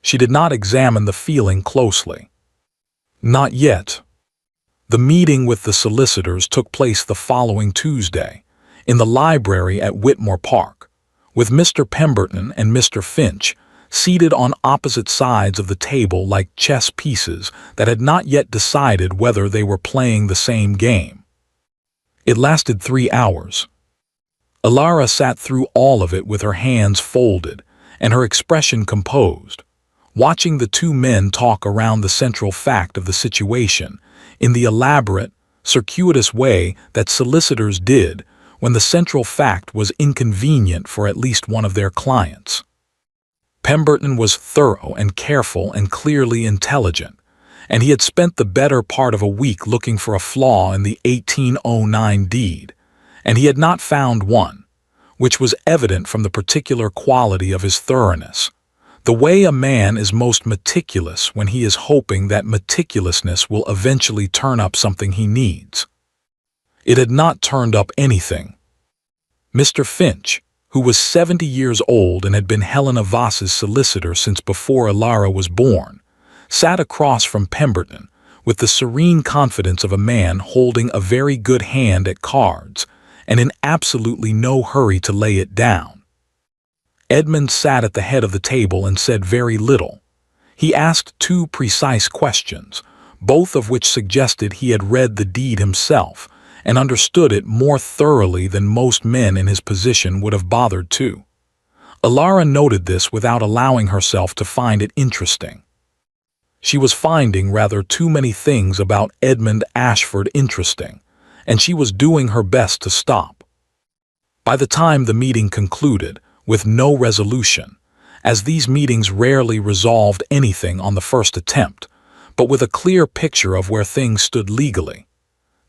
She did not examine the feeling closely. Not yet. The meeting with the solicitors took place the following Tuesday, in the library at Whitmore Park, with Mr. Pemberton and Mr. Finch seated on opposite sides of the table like chess pieces that had not yet decided whether they were playing the same game. It lasted 3 hours. Ilara sat through all of it with her hands folded and her expression composed, watching the two men talk around the central fact of the situation in the elaborate, circuitous way that solicitors did when the central fact was inconvenient for at least one of their clients. Pemberton was thorough and careful and clearly intelligent, and he had spent the better part of a week looking for a flaw in the 1809 deed, and he had not found one, which was evident from the particular quality of his thoroughness. The way a man is most meticulous when he is hoping that meticulousness will eventually turn up something he needs. It had not turned up anything. Mr. Finch, who was 70 years old and had been Helena Voss's solicitor since before Ilara was born, sat across from Pemberton with the serene confidence of a man holding a very good hand at cards and in absolutely no hurry to lay it down. Edmund sat at the head of the table and said very little. He asked 2 precise questions, both of which suggested he had read the deed himself and understood it more thoroughly than most men in his position would have bothered to. Ilara noted this without allowing herself to find it interesting. She was finding rather too many things about Edmund Ashford interesting, and she was doing her best to stop. By the time the meeting concluded, with no resolution, as these meetings rarely resolved anything on the first attempt, but with a clear picture of where things stood legally,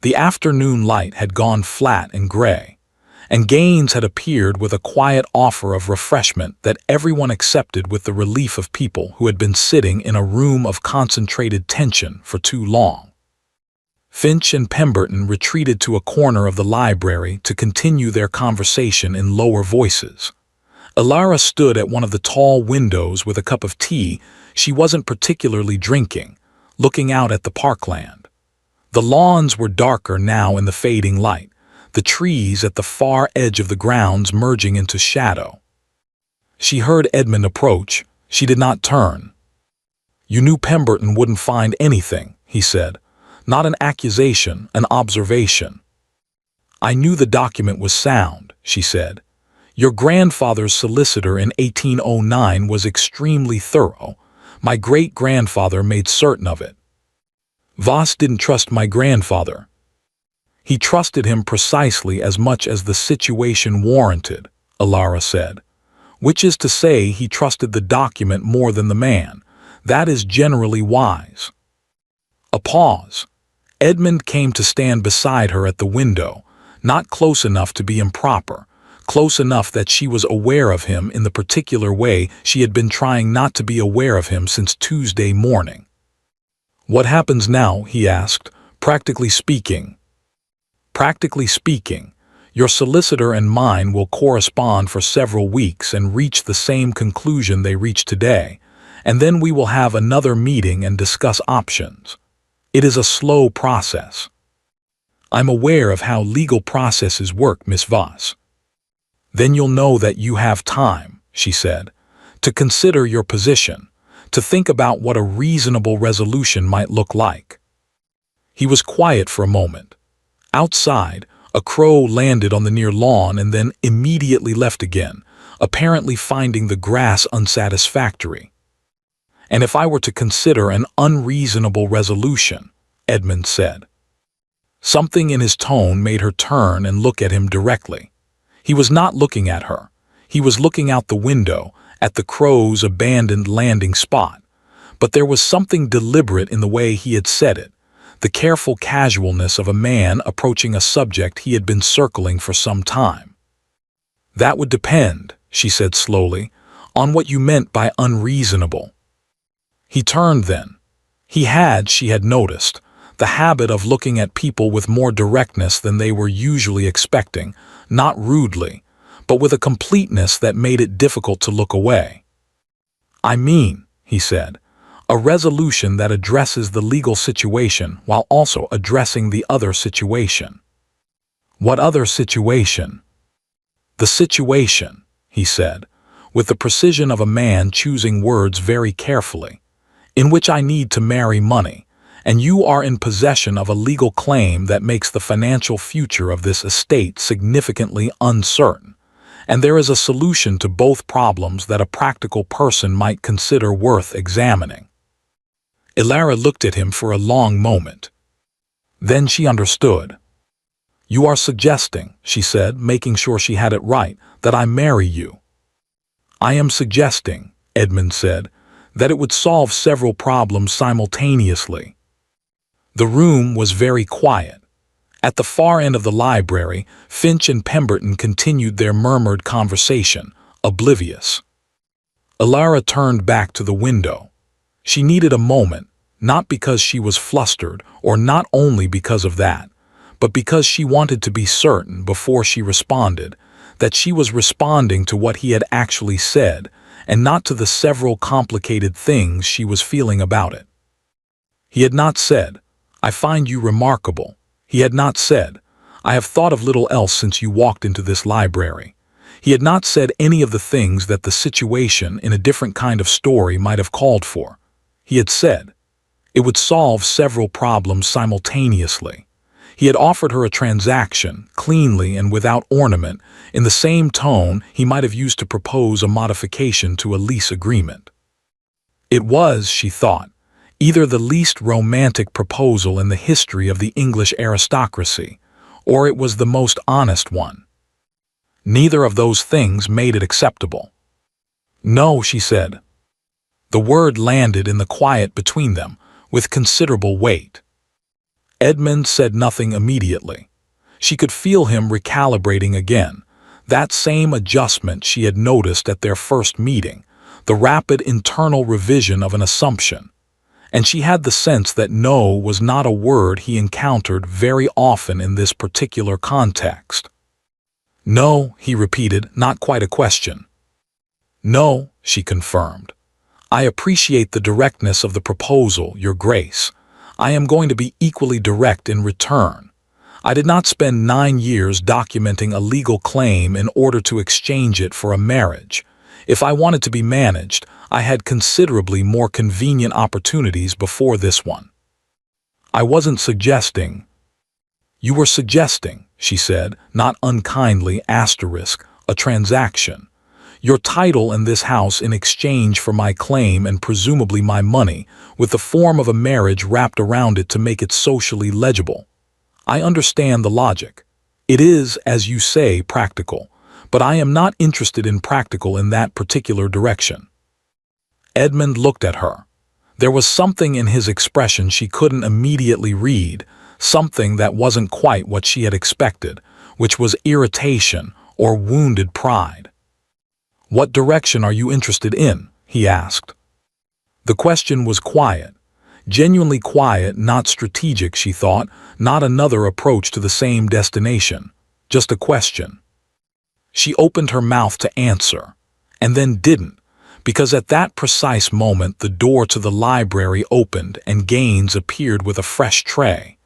the afternoon light had gone flat and gray, and Gaines had appeared with a quiet offer of refreshment that everyone accepted with the relief of people who had been sitting in a room of concentrated tension for too long. Finch and Pemberton retreated to a corner of the library to continue their conversation in lower voices. Ilara stood at one of the tall windows with a cup of tea she wasn't particularly drinking, looking out at the parkland. The lawns were darker now in the fading light, the trees at the far edge of the grounds merging into shadow. She heard Edmund approach. She did not turn. "You knew Pemberton wouldn't find anything," he said, Not an accusation, an observation. I knew the document was sound, she said. Your grandfather's solicitor in 1809 was extremely thorough. My great-grandfather made certain of it. Voss didn't trust my grandfather. He trusted him precisely as much as the situation warranted, Alara said. Which is to say, he trusted the document more than the man. That is generally wise. A pause. Edmund came to stand beside her at the window, not close enough to be improper, close enough that she was aware of him in the particular way she had been trying not to be aware of him since Tuesday morning. What happens now, he asked, practically speaking? Practically speaking, your solicitor and mine will correspond for several weeks and reach the same conclusion they reached today, and then we will have another meeting and discuss options. It is a slow process. I'm aware of how legal processes work, Miss Voss. Then you'll know that you have time, she said, to consider your position, to think about what a reasonable resolution might look like. He was quiet for a moment. Outside, a crow landed on the near lawn and then immediately left again, apparently finding the grass unsatisfactory. And if I were to consider an unreasonable resolution, Edmund said. Something in his tone made her turn and look at him directly. He was not looking at her. He was looking out the window, at the crow's abandoned landing spot. But there was something deliberate in the way he had said it, the careful casualness of a man approaching a subject he had been circling for some time. That would depend, she said slowly, on what you meant by unreasonable. He turned then. He had, she had noticed, the habit of looking at people with more directness than they were usually expecting, not rudely, but with a completeness that made it difficult to look away. I mean, he said, a resolution that addresses the legal situation while also addressing the other situation. What other situation? The situation, he said, with the precision of a man choosing words very carefully, in which I need to marry money, and you are in possession of a legal claim that makes the financial future of this estate significantly uncertain, and there is a solution to both problems that a practical person might consider worth examining. Alara looked at him for a long moment. Then she understood. You are suggesting, she said, making sure she had it right, that I marry you. I am suggesting, Edmund said, that it would solve several problems simultaneously. The room was very quiet. At the far end of the library, Finch and Pemberton continued their murmured conversation, oblivious. Alara turned back to the window. She needed a moment, not because she was flustered, or not only because of that, but because she wanted to be certain before she responded that she was responding to what he had actually said, and not to the several complicated things she was feeling about it. He had not said, I find you remarkable. He had not said, I have thought of little else since you walked into this library. He had not said any of the things that the situation in a different kind of story might have called for. He had said, it would solve several problems simultaneously. He had offered her a transaction, cleanly and without ornament, in the same tone he might have used to propose a modification to a lease agreement. It was, she thought, either the least romantic proposal in the history of the English aristocracy, or it was the most honest one. Neither of those things made it acceptable. No, she said. The word landed in the quiet between them, with considerable weight. Edmund said nothing immediately. She could feel him recalibrating again, that same adjustment she had noticed at their first meeting, the rapid internal revision of an assumption. And she had the sense that no was not a word he encountered very often in this particular context. No, he repeated, not quite a question. No, she confirmed. I appreciate the directness of the proposal, Your Grace. I am going to be equally direct in return. I did not spend 9 years documenting a legal claim in order to exchange it for a marriage. If I wanted to be managed, I had considerably more convenient opportunities before this one. I wasn't suggesting. You were suggesting, she said, not unkindly, a transaction. Your title in this house in exchange for my claim and presumably my money, with the form of a marriage wrapped around it to make it socially legible. I understand the logic. It is, as you say, practical, but I am not interested in practical in that particular direction. Edmund looked at her. There was something in his expression she couldn't immediately read, something that wasn't quite what she had expected, which was irritation or wounded pride. What direction are you interested in? He asked. The question was quiet, genuinely quiet, not strategic, she thought, not another approach to the same destination, just a question. She opened her mouth to answer, and then didn't, because at that precise moment the door to the library opened and Gaines appeared with a fresh tray,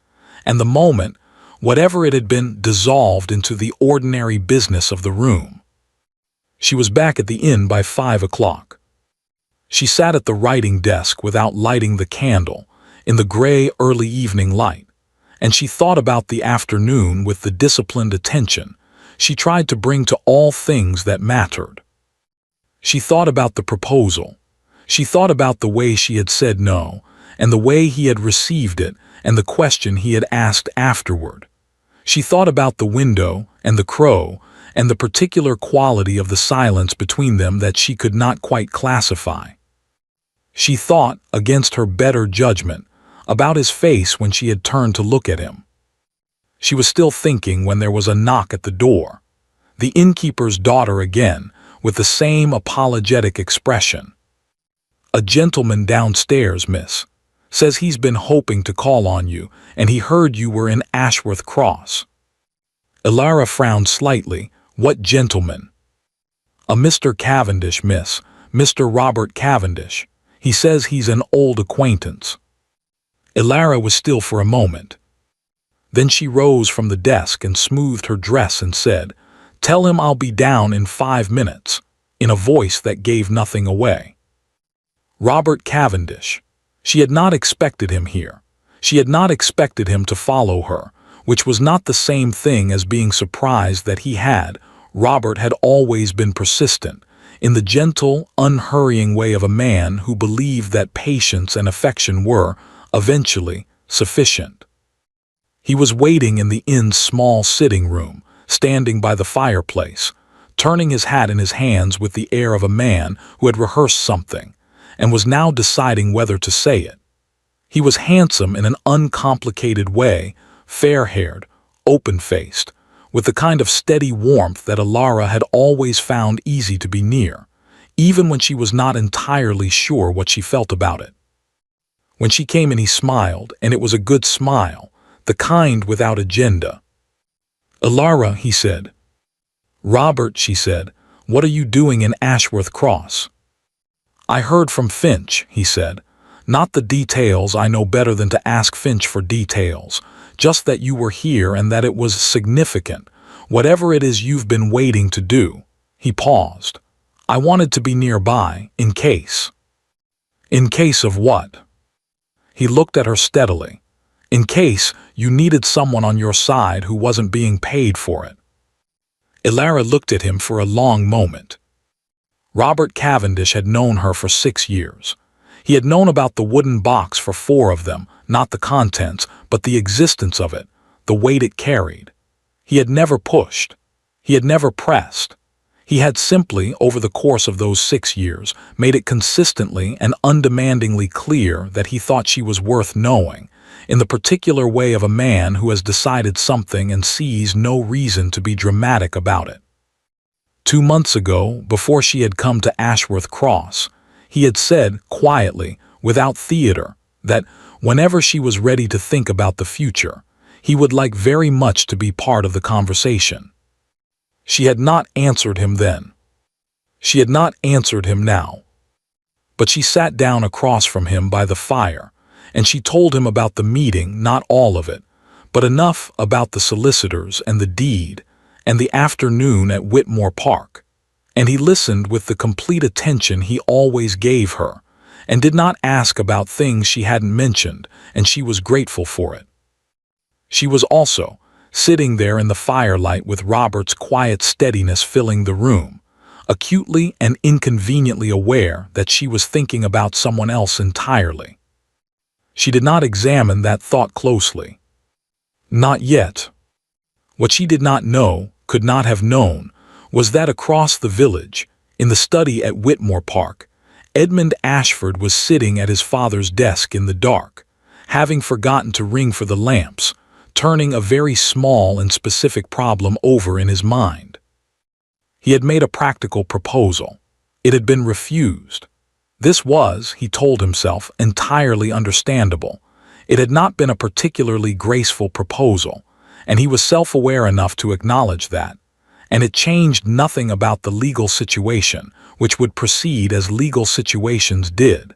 and the moment, whatever it had been, dissolved into the ordinary business of the room. She was back at the inn by 5 o'clock. She sat at the writing desk without lighting the candle, in the gray early evening light, and she thought about the afternoon with the disciplined attention she tried to bring to all things that mattered. She thought about the proposal. She thought about the way she had said no, and the way he had received it, and the question he had asked afterward. She thought about the window and the crow, and the particular quality of the silence between them that she could not quite classify. She thought, against her better judgment, about his face when she had turned to look at him. She was still thinking when there was a knock at the door. The innkeeper's daughter again, with the same apologetic expression. "A gentleman downstairs, miss. Says he's been hoping to call on you, and he heard you were in Ashworth Cross." Elara frowned slightly. "What gentleman?" "A Mr. Cavendish, miss. Mr. Robert Cavendish. He says he's an old acquaintance." Elara was still for a moment. Then she rose from the desk and smoothed her dress and said, "Tell him I'll be down in 5 minutes," in a voice that gave nothing away. Robert Cavendish. She had not expected him here. She had not expected him to follow her, which was not the same thing as being surprised that he had. Robert had always been persistent, in the gentle, unhurrying way of a man who believed that patience and affection were, eventually, sufficient. He was waiting in the inn's small sitting room, standing by the fireplace, turning his hat in his hands with the air of a man who had rehearsed something, and was now deciding whether to say it. He was handsome in an uncomplicated way, fair-haired, open-faced, with the kind of steady warmth that Elara had always found easy to be near, even when she was not entirely sure what she felt about it. When she came in he smiled, and it was a good smile, the kind without agenda. "Elara," he said. "Robert," she said, "what are you doing in Ashworth Cross?" "I heard from Finch," he said. "Not the details, I know better than to ask Finch for details. Just that you were here and that it was significant, whatever it is you've been waiting to do." He paused. "I wanted to be nearby, in case." "In case of what?" He looked at her steadily. "In case you needed someone on your side who wasn't being paid for it." Elara looked at him for a long moment. Robert Cavendish had known her for 6 years. He had known about the wooden box for 4 of them, not the contents, but the existence of it, the weight it carried. He had never pushed. He had never pressed. He had simply, over the course of those 6 years, made it consistently and undemandingly clear that he thought she was worth knowing, in the particular way of a man who has decided something and sees no reason to be dramatic about it. 2 months ago, before she had come to Ashworth Cross, he had said, quietly, without theater, that, whenever she was ready to think about the future, he would like very much to be part of the conversation. She had not answered him then. She had not answered him now. But she sat down across from him by the fire, and she told him about the meeting, not all of it, but enough about the solicitors and the deed, and the afternoon at Whitmore Park, and he listened with the complete attention he always gave her, and did not ask about things she hadn't mentioned, and she was grateful for it. She was also sitting there in the firelight with Robert's quiet steadiness filling the room, acutely and inconveniently aware that she was thinking about someone else entirely. She did not examine that thought closely. Not yet. What she did not know, could not have known, was that across the village, in the study at Whitmore Park, Edmund Ashford was sitting at his father's desk in the dark, having forgotten to ring for the lamps, turning a very small and specific problem over in his mind. He had made a practical proposal. It had been refused. This was, he told himself, entirely understandable. It had not been a particularly graceful proposal, and he was self-aware enough to acknowledge that. And it changed nothing about the legal situation, which would proceed as legal situations did,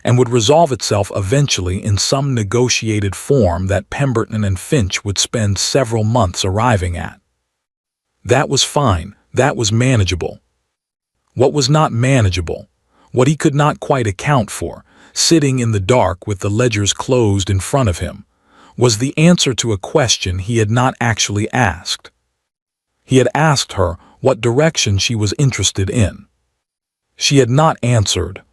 and would resolve itself eventually in some negotiated form that Pemberton and Finch would spend several months arriving at. That was fine, that was manageable. What was not manageable, what he could not quite account for, sitting in the dark with the ledgers closed in front of him, was the answer to a question he had not actually asked. He had asked her what direction she was interested in. She had not answered.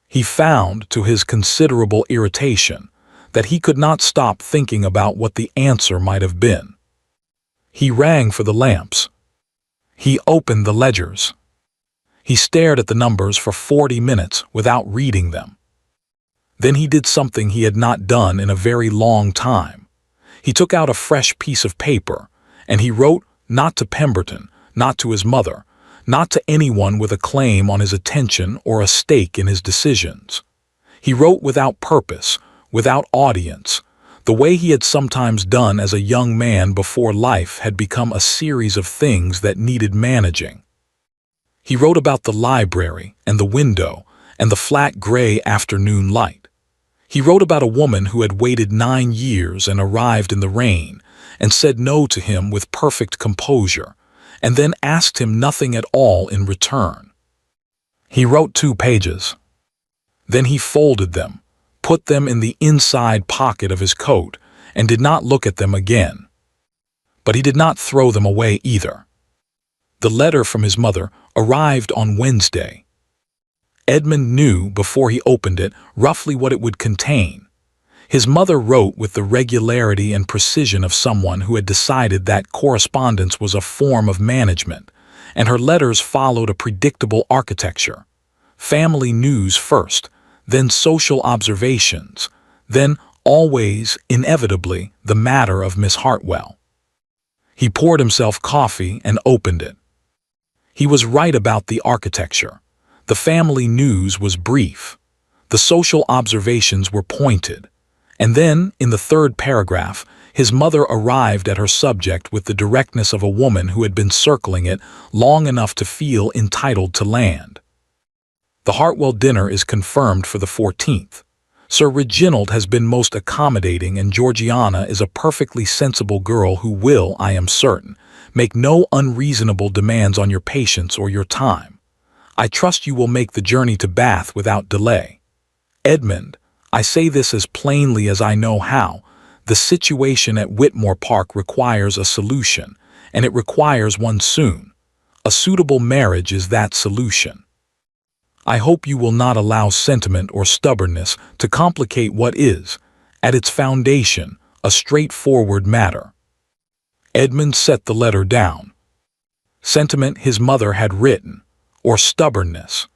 He found, to his considerable irritation, that he could not stop thinking about what the answer might have been. He rang for the lamps. He opened the ledgers. He stared at the numbers for 40 minutes without reading them. Then he did something he had not done in a very long time. He took out a fresh piece of paper, and he wrote not to Pemberton, not to his mother, not to anyone with a claim on his attention or a stake in his decisions. He wrote without purpose, without audience, the way he had sometimes done as a young man before life had become a series of things that needed managing. He wrote about the library and the window and the flat gray afternoon light. He wrote about a woman who had waited 9 years and arrived in the rain and said no to him with perfect composure, and then asked him nothing at all in return. He wrote 2 pages. Then he folded them, put them in the inside pocket of his coat, and did not look at them again. But he did not throw them away either. The letter from his mother arrived on Wednesday. Edmund knew, before he opened it, roughly what it would contain. His mother wrote with the regularity and precision of someone who had decided that correspondence was a form of management, and her letters followed a predictable architecture. Family news first, then social observations, then, always, inevitably, the matter of Miss Hartwell. He poured himself coffee and opened it. He was right about the architecture. The family news was brief. The social observations were pointed. And then, in the 3rd paragraph, his mother arrived at her subject with the directness of a woman who had been circling it long enough to feel entitled to land. The Hartwell dinner is confirmed for the 14th. Sir Reginald has been most accommodating, and Georgiana is a perfectly sensible girl who will, I am certain, make no unreasonable demands on your patience or your time. I trust you will make the journey to Bath without delay. Edmund, I say this as plainly as I know how. The situation at Whitmore Park requires a solution, and it requires one soon. A suitable marriage is that solution. I hope you will not allow sentiment or stubbornness to complicate what is, at its foundation, a straightforward matter. Edmund set the letter down. Sentiment his mother had written, or stubbornness,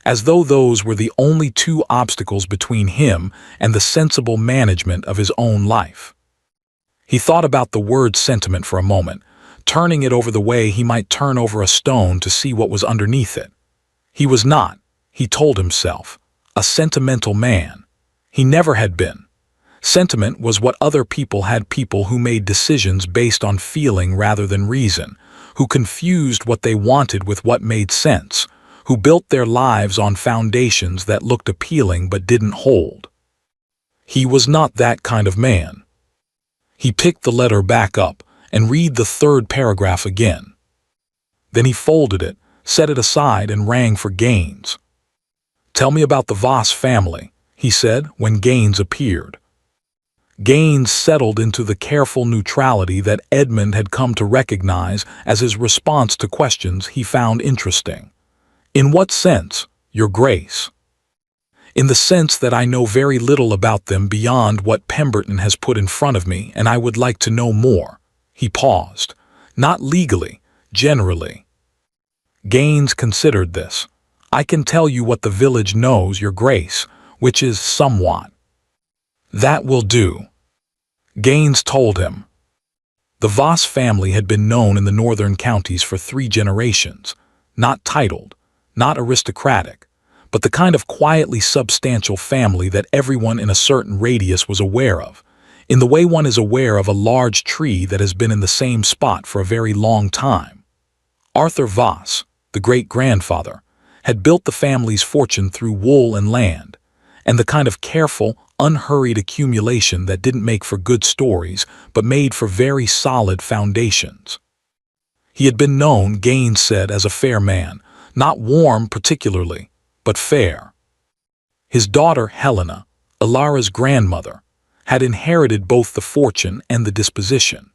as though those were the only 2 obstacles between him and the sensible management of his own life. He thought about the word sentiment for a moment, turning it over the way he might turn over a stone to see what was underneath it. He was not, he told himself, a sentimental man. He never had been. Sentiment was what other people had, people who made decisions based on feeling rather than reason, who confused what they wanted with what made sense, who built their lives on foundations that looked appealing but didn't hold. He was not that kind of man. He picked the letter back up and read the 3rd paragraph again. Then he folded it, set it aside, and rang for Gaines. "Tell me about the Voss family," he said when Gaines appeared. Gaines settled into the careful neutrality that Edmund had come to recognize as his response to questions he found interesting. "In what sense, Your Grace?" "In the sense that I know very little about them beyond what Pemberton has put in front of me, and I would like to know more." He paused. "Not legally, generally." Gaines considered this. "I can tell you what the village knows, Your Grace, which is somewhat." "That will do," Gaines told him. The Voss family had been known in the northern counties for 3 generations, not titled, not aristocratic, but the kind of quietly substantial family that everyone in a certain radius was aware of, in the way one is aware of a large tree that has been in the same spot for a very long time. Arthur Voss, the great-grandfather, had built the family's fortune through wool and land, and the kind of careful, unhurried accumulation that didn't make for good stories but made for very solid foundations. He had been known, Gaines said, as a fair man, not warm particularly, but fair. His daughter Helena, Ilara's grandmother, had inherited both the fortune and the disposition.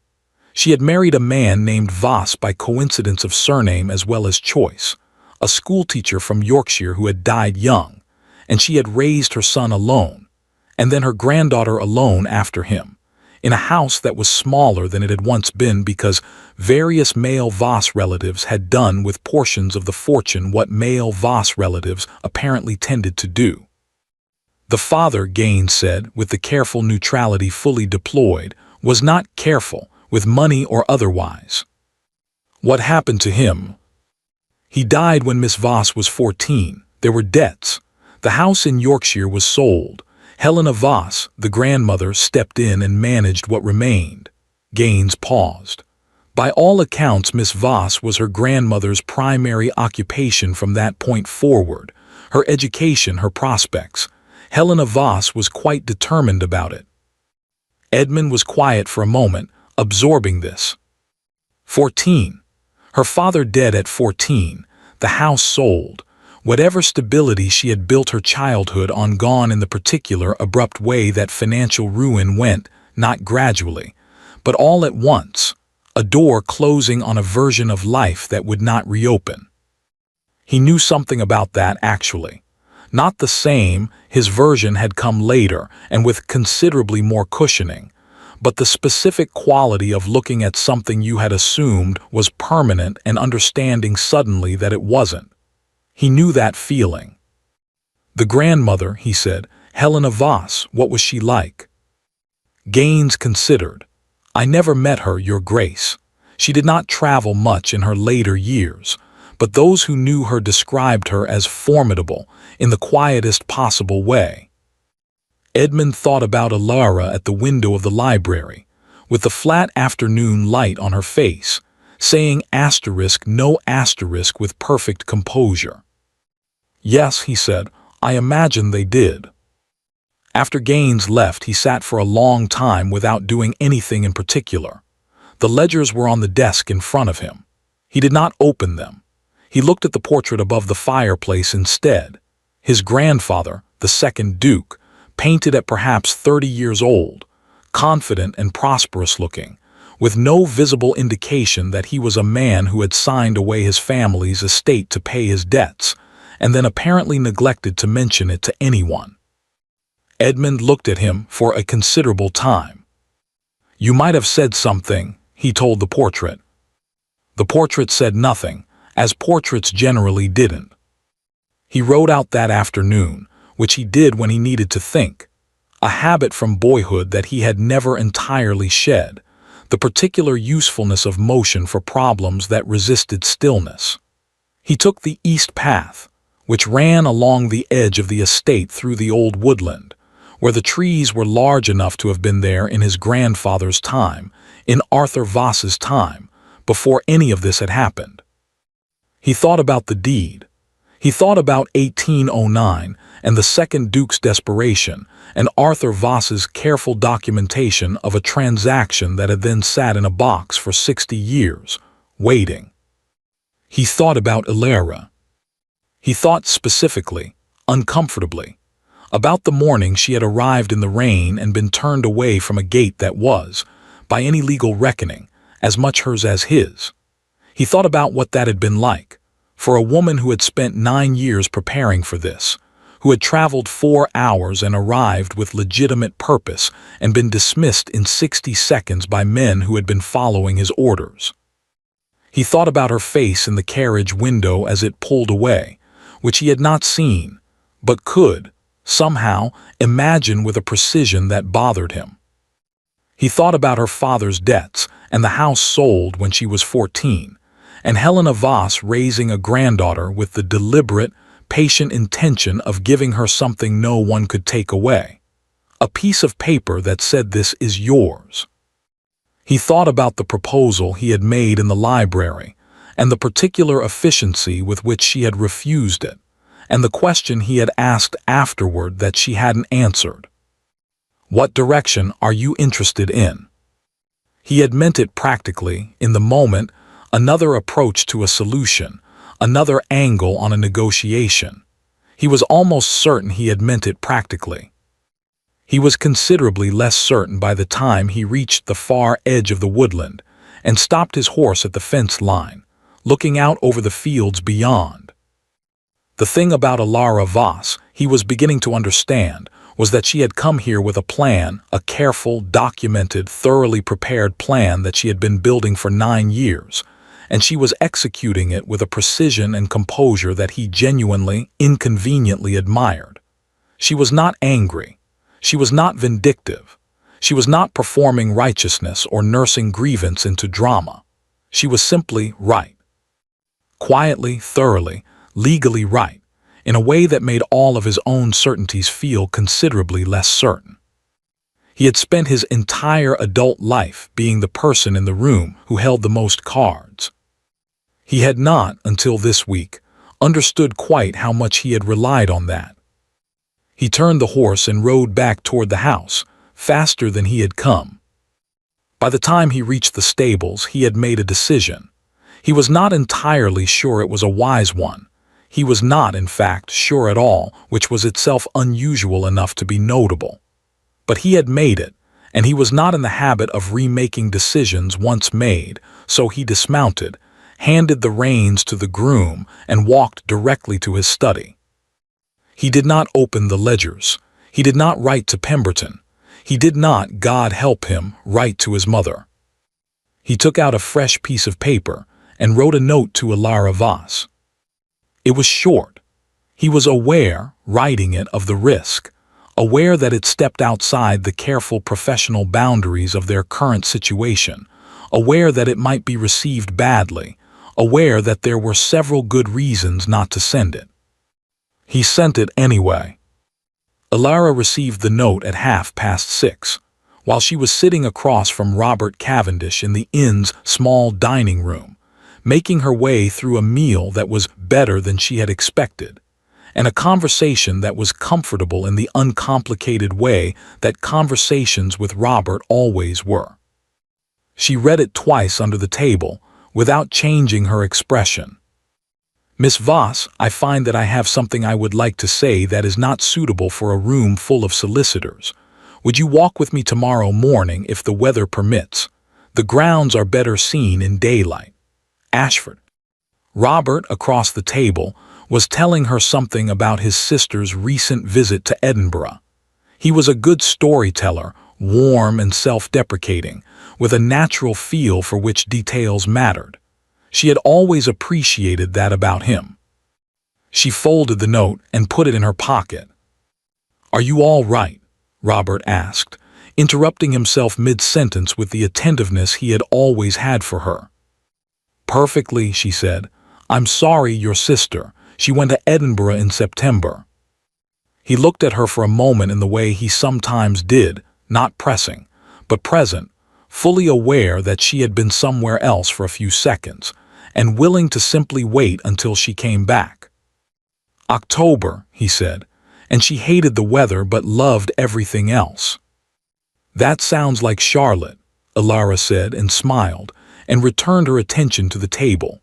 She had married a man named Voss by coincidence of surname as well as choice, a schoolteacher from Yorkshire who had died young, and she had raised her son alone, and then her granddaughter alone after him, in a house that was smaller than it had once been because various male Voss relatives had done with portions of the fortune what male Voss relatives apparently tended to do. The father, Gaines said, with the careful neutrality fully deployed, was not careful, with money or otherwise. What happened to him? He died when Miss Voss was 14. There were debts. The house in Yorkshire was sold. Helena Voss, the grandmother, stepped in and managed what remained. Gaines paused. By all accounts, Miss Voss was her grandmother's primary occupation from that point forward, her education, her prospects. Helena Voss was quite determined about it. Edmund was quiet for a moment, absorbing this. 14. Her father dead at 14, the house sold. Whatever stability she had built her childhood on gone in the particular abrupt way that financial ruin went, not gradually, but all at once, a door closing on a version of life that would not reopen. He knew something about that, actually. Not the same, his version had come later and with considerably more cushioning, but the specific quality of looking at something you had assumed was permanent and understanding suddenly that it wasn't. He knew that feeling. "The grandmother," he said, "Helena Voss, what was she like?" Gaines considered. "I never met her, Your Grace. She did not travel much in her later years, but those who knew her described her as formidable in the quietest possible way." Edmund thought about Ilara at the window of the library, with the flat afternoon light on her face, saying no asterisk with perfect composure. "Yes," he said, "I imagine they did." After Gaines left, he sat for a long time without doing anything in particular. The ledgers were on the desk in front of him. He did not open them. He looked at the portrait above the fireplace instead. His grandfather, the second Duke, painted at perhaps 30 years old, confident and prosperous-looking, with no visible indication that he was a man who had signed away his family's estate to pay his debts, and then apparently neglected to mention it to anyone. Edmund looked at him for a considerable time. "You might have said something," he told the portrait. The portrait said nothing, as portraits generally didn't. He wrote out that afternoon, which he did when he needed to think, a habit from boyhood that he had never entirely shed, the particular usefulness of motion for problems that resisted stillness. He took the east path, which ran along the edge of the estate through the old woodland, where the trees were large enough to have been there in his grandfather's time, in Arthur Voss's time, before any of this had happened. He thought about the deed. He thought about 1809 and the second Duke's desperation and Arthur Voss's careful documentation of a transaction that had then sat in a box for 60 years, waiting. He thought about Ilara. He thought specifically, uncomfortably. About the morning she had arrived in the rain and been turned away from a gate that was, by any legal reckoning, as much hers as his. He thought about what that had been like, for a woman who had spent 9 years preparing for this, who had traveled 4 hours and arrived with legitimate purpose and been dismissed in 60 seconds by men who had been following his orders. He thought about her face in the carriage window as it pulled away, which he had not seen, but could, somehow, imagine with a precision that bothered him. He thought about her father's debts and the house sold when she was 14, and Helena Voss raising a granddaughter with the deliberate, patient intention of giving her something no one could take away. A piece of paper that said, "This is yours." He thought about the proposal he had made in the library, and the particular efficiency with which she had refused it, and the question he had asked afterward that she hadn't answered. "What direction are you interested in?" He had meant it practically, in the moment, another approach to a solution, another angle on a negotiation. He was almost certain he had meant it practically. He was considerably less certain by the time he reached the far edge of the woodland and stopped his horse at the fence line, looking out over the fields beyond. The thing about Alara Voss, he was beginning to understand, was that she had come here with a plan, a careful, documented, thoroughly prepared plan that she had been building for 9 years, and she was executing it with a precision and composure that he genuinely, inconveniently admired. She was not angry. She was not vindictive. She was not performing righteousness or nursing grievance into drama. She was simply right. Quietly, thoroughly, legally right, in a way that made all of his own certainties feel considerably less certain. He had spent his entire adult life being the person in the room who held the most cards. He had not, until this week, understood quite how much he had relied on that. He turned the horse and rode back toward the house, faster than he had come. By the time he reached the stables, he had made a decision. He was not entirely sure it was a wise one. He was not, in fact, sure at all, which was itself unusual enough to be notable. But he had made it, and he was not in the habit of remaking decisions once made, so he dismounted, handed the reins to the groom, and walked directly to his study. He did not open the ledgers. He did not write to Pemberton. He did not, God help him, write to his mother. He took out a fresh piece of paper and wrote a note to Alara Voss. It was short. He was aware, writing it, of the risk, aware that it stepped outside the careful professional boundaries of their current situation, aware that it might be received badly, aware that there were several good reasons not to send it. He sent it anyway. Alara received the note at 6:30, while she was sitting across from Robert Cavendish in the inn's small dining room, making her way through a meal that was better than she had expected, and a conversation that was comfortable in the uncomplicated way that conversations with Robert always were. She read it twice under the table, without changing her expression. "Miss Voss, I find that I have something I would like to say that is not suitable for a room full of solicitors. Would you walk with me tomorrow morning if the weather permits? The grounds are better seen in daylight. Ashford." Robert, across the table, was telling her something about his sister's recent visit to Edinburgh. He was a good storyteller, warm and self-deprecating, with a natural feel for which details mattered. She had always appreciated that about him. She folded the note and put it in her pocket. "Are you all right?" Robert asked, interrupting himself mid-sentence with the attentiveness he had always had for her. "Perfectly," she said. "I'm sorry your sister. She went to Edinburgh in September." He looked at her for a moment in the way he sometimes did, not pressing, but present, fully aware that she had been somewhere else for a few seconds, and willing to simply wait until she came back. "October," he said, "and she hated the weather but loved everything else." "That sounds like Charlotte," Alara said and smiled, and returned her attention to the table.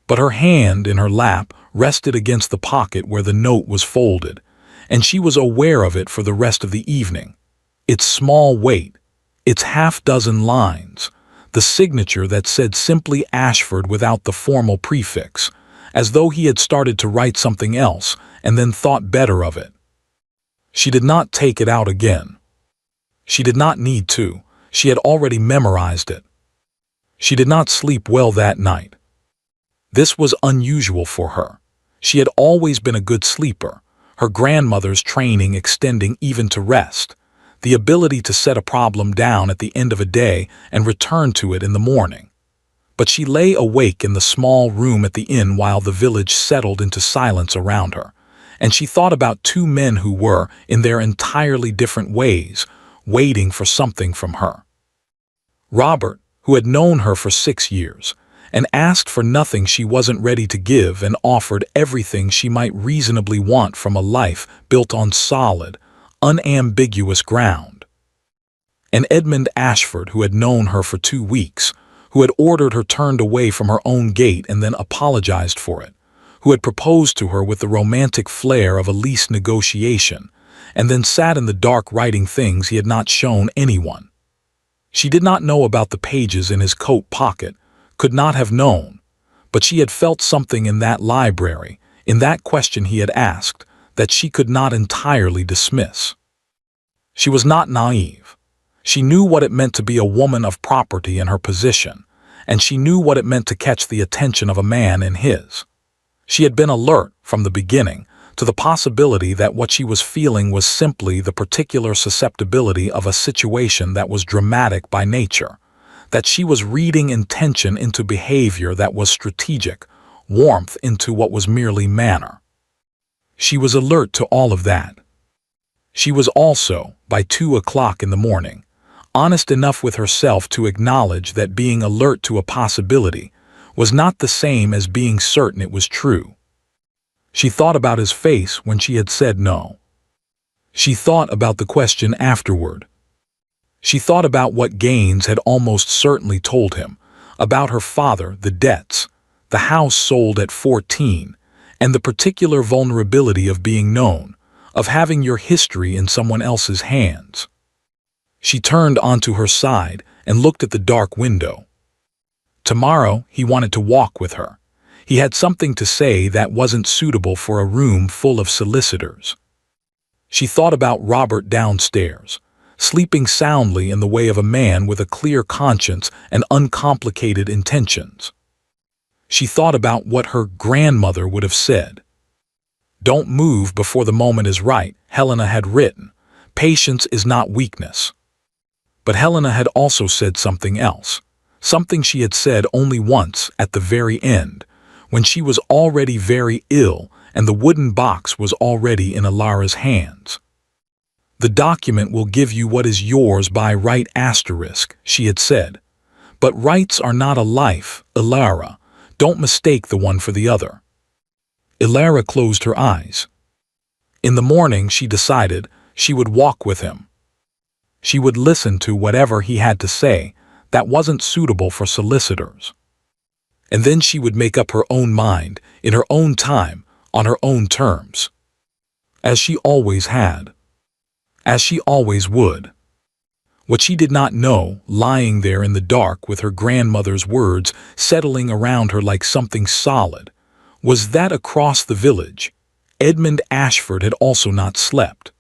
But her hand in her lap rested against the pocket where the note was folded, and she was aware of it for the rest of the evening. Its small weight, its half-dozen lines, the signature that said simply Ashford without the formal prefix, as though he had started to write something else and then thought better of it. She did not take it out again. She did not need to. She had already memorized it. She did not sleep well that night. This was unusual for her. She had always been a good sleeper, her grandmother's training extending even to rest, the ability to set a problem down at the end of a day and return to it in the morning. But she lay awake in the small room at the inn while the village settled into silence around her, and she thought about two men who were, in their entirely different ways, waiting for something from her. Robert, who had known her for 6 years, and asked for nothing she wasn't ready to give and offered everything she might reasonably want from a life built on solid, unambiguous ground. And Edmund Ashford, who had known her for 2 weeks, who had ordered her turned away from her own gate and then apologized for it, who had proposed to her with the romantic flair of a lease negotiation, and then sat in the dark writing things he had not shown anyone. She did not know about the pages in his coat pocket, could not have known, but she had felt something in that library, in that question he had asked, that she could not entirely dismiss. She was not naive. She knew what it meant to be a woman of property in her position, and she knew what it meant to catch the attention of a man in his. She had been alert from the beginning to the possibility that what she was feeling was simply the particular susceptibility of a situation that was dramatic by nature, that she was reading intention into behavior that was strategic, warmth into what was merely manner. She was alert to all of that. She was also, by 2 o'clock in the morning, honest enough with herself to acknowledge that being alert to a possibility was not the same as being certain it was true. She thought about his face when she had said no. She thought about the question afterward. She thought about what Gaines had almost certainly told him, about her father, the debts, the house sold at 14, and the particular vulnerability of being known, of having your history in someone else's hands. She turned onto her side and looked at the dark window. Tomorrow he wanted to walk with her. He had something to say that wasn't suitable for a room full of solicitors. She thought about Robert downstairs, sleeping soundly in the way of a man with a clear conscience and uncomplicated intentions. She thought about what her grandmother would have said. "Don't move before the moment is right," Helena had written. "Patience is not weakness." But Helena had also said something else, something she had said only once at the very end, when she was already very ill and the wooden box was already in Ilara's hands. "The document will give you what is yours by right asterisk," she had said. "But rights are not a life, Ilara. Don't mistake the one for the other." Ilara closed her eyes. In the morning, she decided, she would walk with him. She would listen to whatever he had to say that wasn't suitable for solicitors. And then she would make up her own mind, in her own time, on her own terms. As she always had. As she always would. What she did not know, lying there in the dark with her grandmother's words settling around her like something solid, was that across the village, Edmund Ashford had also not slept.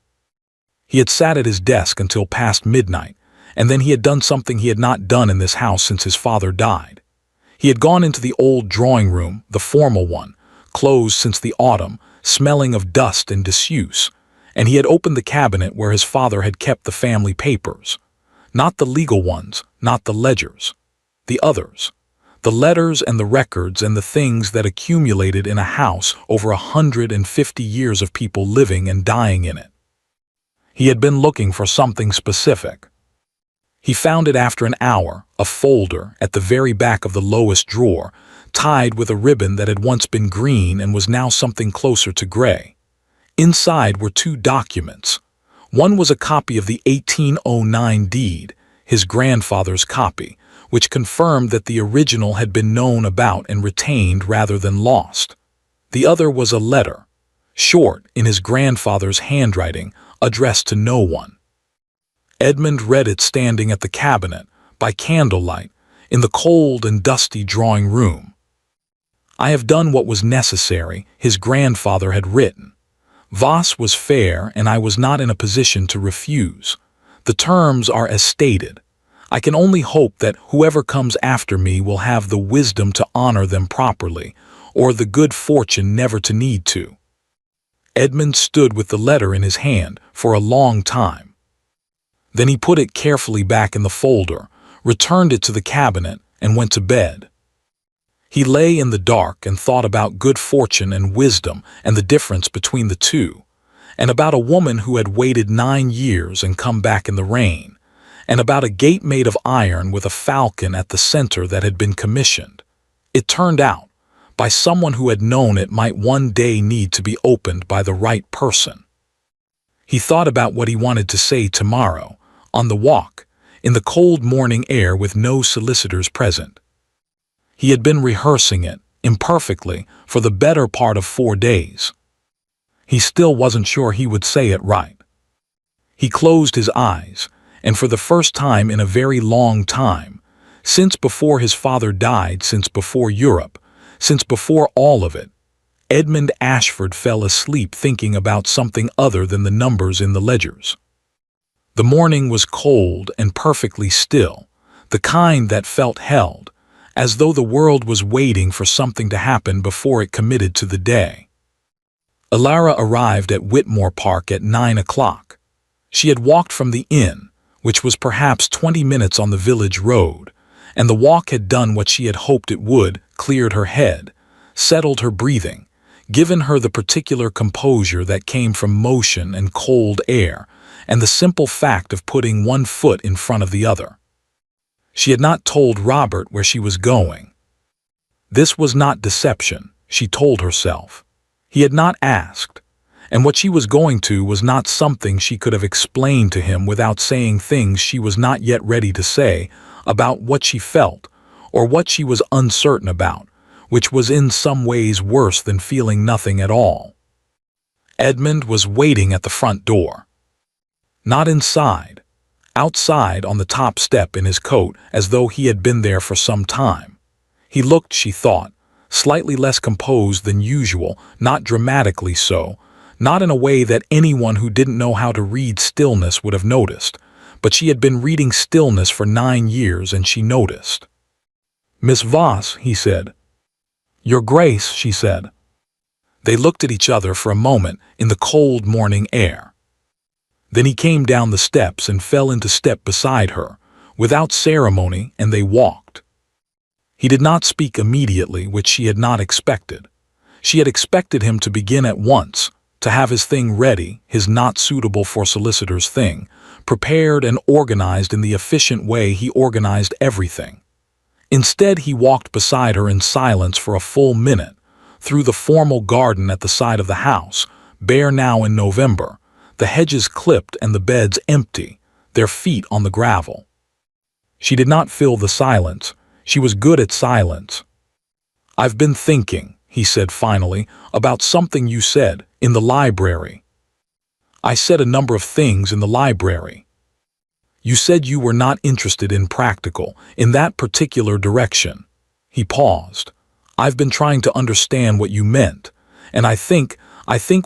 He had sat at his desk until past midnight, and then he had done something he had not done in this house since his father died. He had gone into the old drawing room, the formal one, closed since the autumn, smelling of dust and disuse, and he had opened the cabinet where his father had kept the family papers. Not the legal ones, not the ledgers. The others. The letters and the records and the things that accumulated in a house over 150 years of people living and dying in it. He had been looking for something specific. He found it after an hour, a folder at the very back of the lowest drawer, tied with a ribbon that had once been green and was now something closer to gray. Inside were 2 documents. One was a copy of the 1809 deed, his grandfather's copy, which confirmed that the original had been known about and retained rather than lost. The other was a letter, short, in his grandfather's handwriting, addressed to no one. Edmund read it standing at the cabinet, by candlelight, in the cold and dusty drawing room. "I have done what was necessary," his grandfather had written. "Voss was fair, and I was not in a position to refuse. The terms are as stated. I can only hope that whoever comes after me will have the wisdom to honor them properly, or the good fortune never to need to." Edmund stood with the letter in his hand for a long time. Then he put it carefully back in the folder, returned it to the cabinet, and went to bed. He lay in the dark and thought about good fortune and wisdom and the difference between the two, and about a woman who had waited 9 years and come back in the rain, and about a gate made of iron with a falcon at the center that had been commissioned. It turned out, by someone who had known it might one day need to be opened by the right person. He thought about what he wanted to say tomorrow, on the walk, in the cold morning air with no solicitors present. He had been rehearsing it, imperfectly, for the better part of 4 days. He still wasn't sure he would say it right. He closed his eyes, and for the first time in a very long time, since before his father died, since before Europe, since before all of it, Edmund Ashford fell asleep thinking about something other than the numbers in the ledgers. The morning was cold and perfectly still, the kind that felt held, as though the world was waiting for something to happen before it committed to the day. Alara arrived at Whitmore Park at 9 o'clock. She had walked from the inn, which was perhaps 20 minutes on the village road, and the walk had done what she had hoped it would, cleared her head, settled her breathing, given her the particular composure that came from motion and cold air, and the simple fact of putting one foot in front of the other. She had not told Robert where she was going. This was not deception, she told herself. He had not asked, and what she was going to was not something she could have explained to him without saying things she was not yet ready to say about what she felt, or what she was uncertain about, which was in some ways worse than feeling nothing at all. Edmund was waiting at the front door. Not inside, outside on the top step in his coat, as though he had been there for some time. He looked, she thought, slightly less composed than usual, not dramatically so, not in a way that anyone who didn't know how to read stillness would have noticed, but she had been reading stillness for 9 years and she noticed. "Miss Voss," he said. "Your Grace," she said. They looked at each other for a moment in the cold morning air. Then he came down the steps and fell into step beside her, without ceremony, and they walked. He did not speak immediately, which she had not expected. She had expected him to begin at once, to have his thing ready, his not suitable for solicitors thing, prepared and organized in the efficient way he organized everything. Instead, he walked beside her in silence for a full minute, through the formal garden at the side of the house, bare now in November, the hedges clipped and the beds empty, their feet on the gravel. She did not fill the silence. She was good at silence. "I've been thinking," he said finally, "about something you said in the library." "I said a number of things in the library." "You said you were not interested in practical, in that particular direction." He paused. "I've been trying to understand what you meant, and I think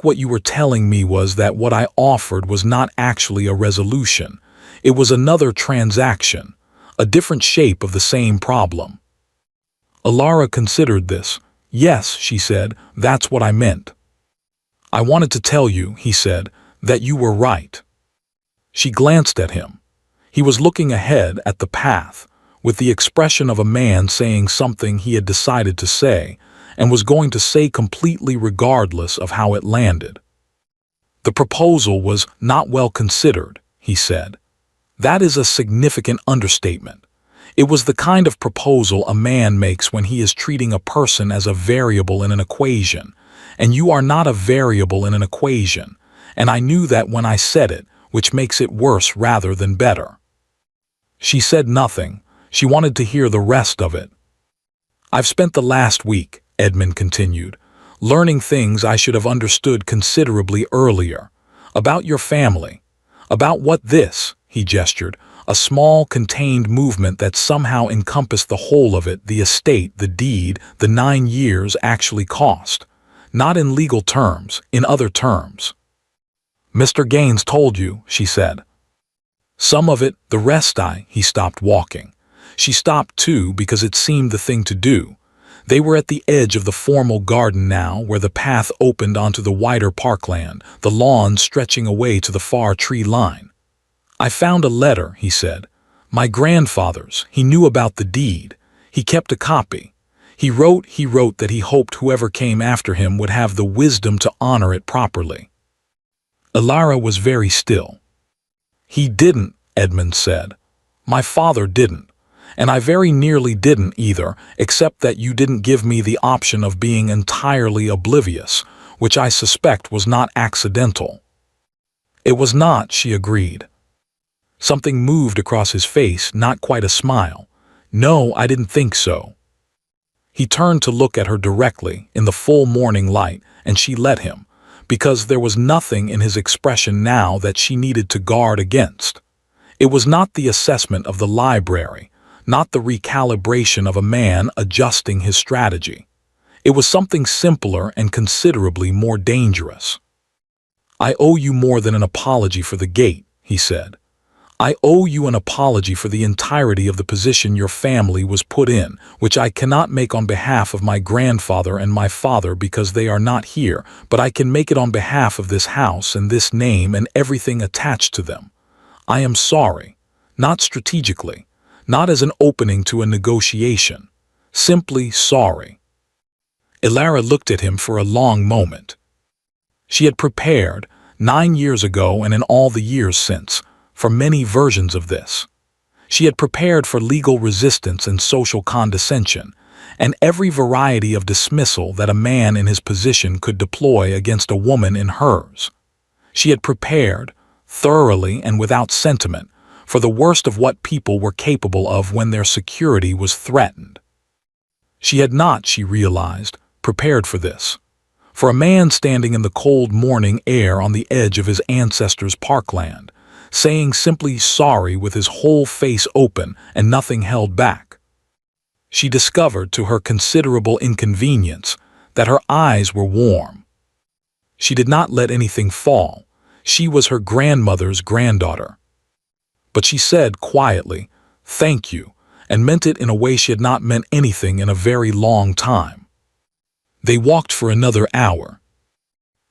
what you were telling me was that what I offered was not actually a resolution. It was another transaction, a different shape of the same problem." Alara considered this. "Yes," she said, "that's what I meant." "I wanted to tell you," he said, "that you were right." She glanced at him. He was looking ahead at the path, with the expression of a man saying something he had decided to say, and was going to say completely regardless of how it landed. "The proposal was not well considered," he said. "That is a significant understatement. It was the kind of proposal a man makes when he is treating a person as a variable in an equation, and you are not a variable in an equation, and I knew that when I said it, which makes it worse rather than better." She said nothing. She wanted to hear the rest of it. "I've spent the last week," Edmund continued, learning things I should have understood considerably earlier. About your family. About what this, he gestured, a small, contained movement that somehow encompassed the whole of it, the estate, the deed, the 9 years actually cost. Not in legal terms, in other terms. Mr. Gaines told you, she said. Some of it, the rest he stopped walking. She stopped too because it seemed the thing to do. They were at the edge of the formal garden now, where the path opened onto the wider parkland, the lawn stretching away to the far tree line. I found a letter, he said. My grandfather's. He knew about the deed. He kept a copy. He wrote that he hoped whoever came after him would have the wisdom to honor it properly. Ilara was very still. He didn't, Edmund said. My father didn't. And I very nearly didn't either, except that you didn't give me the option of being entirely oblivious, which I suspect was not accidental. It was not, she agreed. Something moved across his face, not quite a smile. No, I didn't think so. He turned to look at her directly, in the full morning light, and she let him, because there was nothing in his expression now that she needed to guard against. It was not the assessment of the library, not the recalibration of a man adjusting his strategy. It was something simpler and considerably more dangerous. I owe you more than an apology for the gate, he said. I owe you an apology for the entirety of the position your family was put in, which I cannot make on behalf of my grandfather and my father because they are not here, but I can make it on behalf of this house and this name and everything attached to them. I am sorry, not strategically, not as an opening to a negotiation, simply sorry. Ilara looked at him for a long moment. She had prepared, 9 years ago and in all the years since, for many versions of this. She had prepared for legal resistance and social condescension, and every variety of dismissal that a man in his position could deploy against a woman in hers. She had prepared, thoroughly and without sentiment, for the worst of what people were capable of when their security was threatened. She had not, she realized, prepared for this. For a man standing in the cold morning air on the edge of his ancestors' parkland, saying simply sorry with his whole face open and nothing held back. She discovered, to her considerable inconvenience, that her eyes were warm. She did not let anything fall. She was her grandmother's granddaughter. But she said quietly, "Thank you," and meant it in a way she had not meant anything in a very long time. They walked for another hour.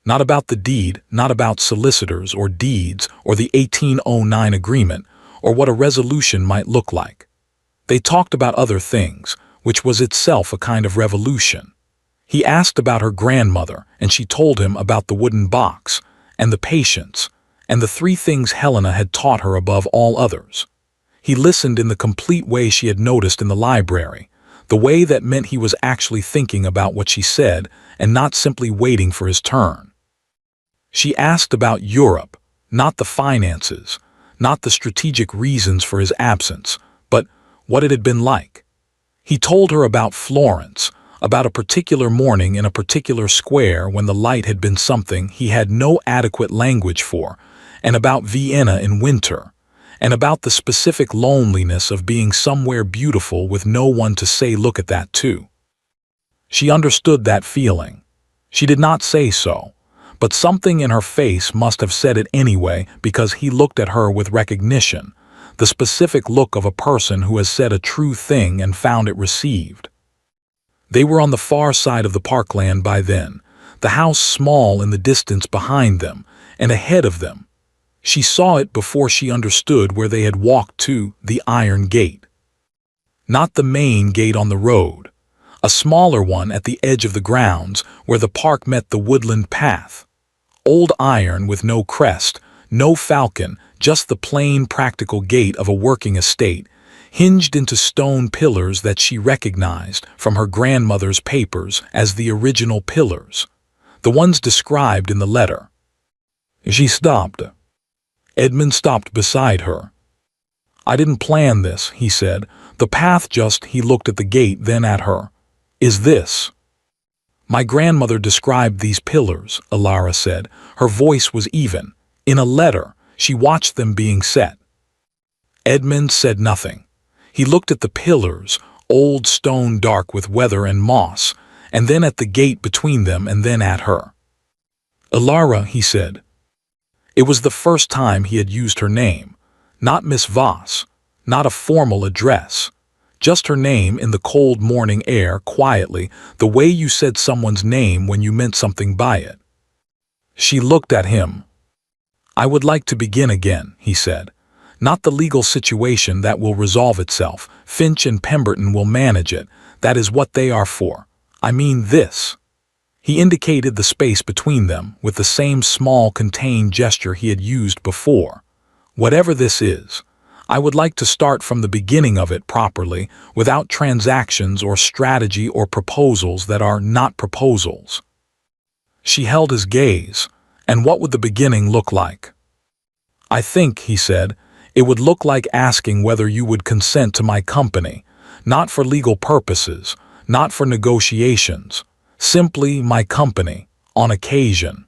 Not about the deed, not about solicitors or deeds or the 1809 agreement or what a resolution might look like. They talked about other things, which was itself a kind of revolution. He asked about her grandmother, and she told him about the wooden box, and the patience, and the 3 things Helena had taught her above all others. He listened in the complete way she had noticed in the library, the way that meant he was actually thinking about what she said and not simply waiting for his turn. She asked about Europe, not the finances, not the strategic reasons for his absence, but what it had been like. He told her about Florence, about a particular morning in a particular square when the light had been something he had no adequate language for, and about Vienna in winter, and about the specific loneliness of being somewhere beautiful with no one to say look at that too. She understood that feeling. She did not say so, but something in her face must have said it anyway because he looked at her with recognition, the specific look of a person who has said a true thing and found it received. They were on the far side of the parkland by then, the house small in the distance behind them, and ahead of them. She saw it before she understood where they had walked to, the iron gate. Not the main gate on the road, a smaller one at the edge of the grounds where the park met the woodland path. Old iron with no crest, no falcon, just the plain practical gate of a working estate, hinged into stone pillars that she recognized from her grandmother's papers as the original pillars, the ones described in the letter. She stopped. Edmund stopped beside her. "I didn't plan this," he said. "The path just," he looked at the gate, then at her. "Is this?" My grandmother described these pillars, Alara said. Her voice was even. In a letter, she watched them being set. Edmund said nothing. He looked at the pillars, old stone dark with weather and moss, and then at the gate between them and then at her. Alara, he said. It was the first time he had used her name, not Miss Voss, not a formal address, just her name in the cold morning air, quietly, the way you said someone's name when you meant something by it. She looked at him. I would like to begin again, he said. Not the legal situation that will resolve itself. Finch and Pemberton will manage it. That is what they are for. I mean this. He indicated the space between them with the same small contained gesture he had used before. Whatever this is, I would like to start from the beginning of it properly, without transactions or strategy or proposals that are not proposals. She held his gaze. And what would the beginning look like? I think, he said, it would look like asking whether you would consent to my company, not for legal purposes, not for negotiations, simply my company, on occasion.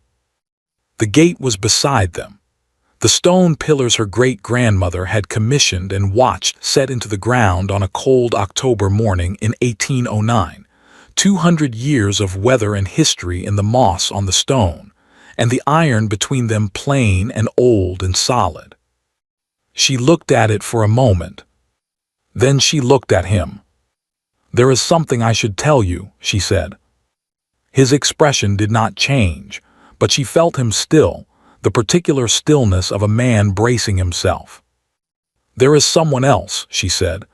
The gate was beside them. The stone pillars her great-grandmother had commissioned and watched set into the ground on a cold October morning in 1809, 200 years of weather and history in the moss on the stone, and the iron between them plain and old and solid. She looked at it for a moment. Then she looked at him. There is something I should tell you, she said. His expression did not change, but she felt him still, the particular stillness of a man bracing himself. There is someone else, she said,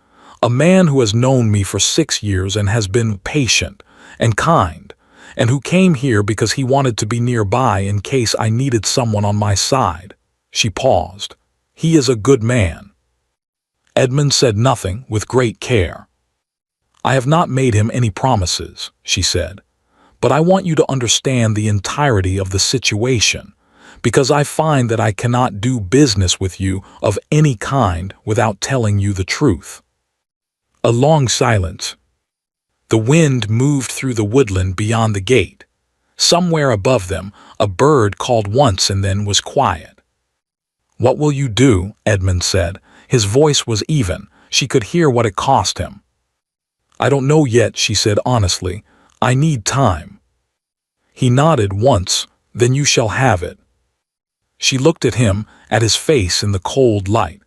a man who has known me for 6 years and has been patient and kind, and who came here because he wanted to be nearby in case I needed someone on my side. She paused. He is a good man. Edmund said nothing with great care. I have not made him any promises, she said, but I want you to understand the entirety of the situation, because I find that I cannot do business with you of any kind without telling you the truth. A long silence. The wind moved through the woodland beyond the gate. Somewhere above them, a bird called once and then was quiet. What will you do? Edmund said. His voice was even. She could hear what it cost him. I don't know yet, she said honestly. I need time. He nodded once. Then you shall have it. She looked at him, at his face in the cold light,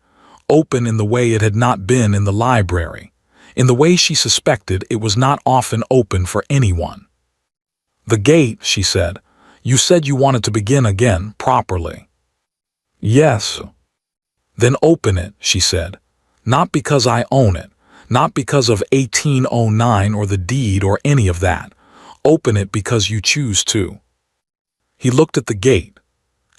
open in the way it had not been in the library, in the way she suspected it was not often open for anyone. The gate, she said. You said you wanted to begin again, properly. Yes. Then open it, she said. Not because I own it, not because of 1809 or the deed or any of that. Open it because you choose to. He looked at the gate,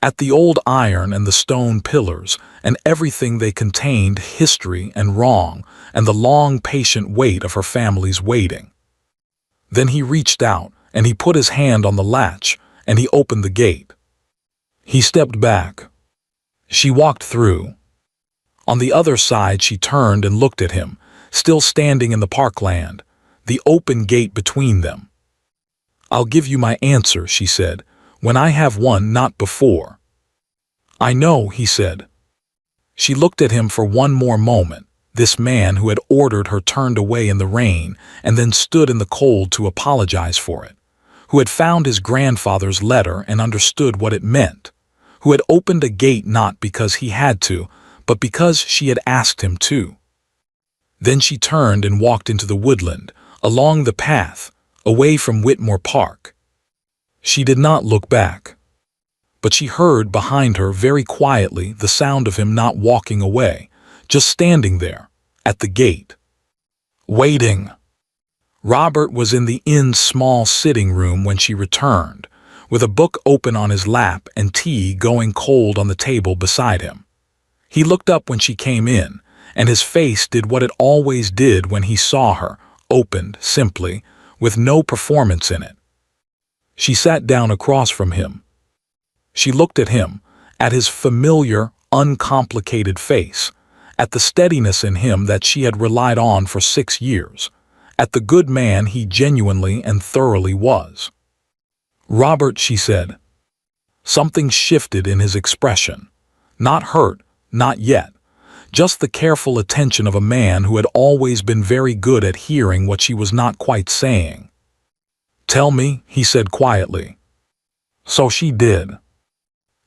at the old iron and the stone pillars, and everything they contained, history and wrong, and the long patient wait of her family's waiting. Then he reached out, and he put his hand on the latch, and he opened the gate. He stepped back. She walked through. On the other side she turned and looked at him, still standing in the parkland, the open gate between them. I'll give you my answer, she said, when I have one, not before. I know, he said. She looked at him for one more moment, this man who had ordered her turned away in the rain and then stood in the cold to apologize for it, who had found his grandfather's letter and understood what it meant, who had opened a gate not because he had to, but because she had asked him to. Then she turned and walked into the woodland, along the path, away from Whitmore Park. She did not look back, but she heard behind her very quietly the sound of him not walking away, just standing there, at the gate, waiting. Robert was in the inn's small sitting room when she returned, with a book open on his lap and tea going cold on the table beside him. He looked up when she came in, and his face did what it always did when he saw her, opened, simply, with no performance in it. She sat down across from him. She looked at him, at his familiar, uncomplicated face, at the steadiness in him that she had relied on for 6 years, at the good man he genuinely and thoroughly was. "Robert," she said. Something shifted in his expression. Not hurt, not yet. Just the careful attention of a man who had always been very good at hearing what she was not quite saying. "Tell me," he said quietly. So she did.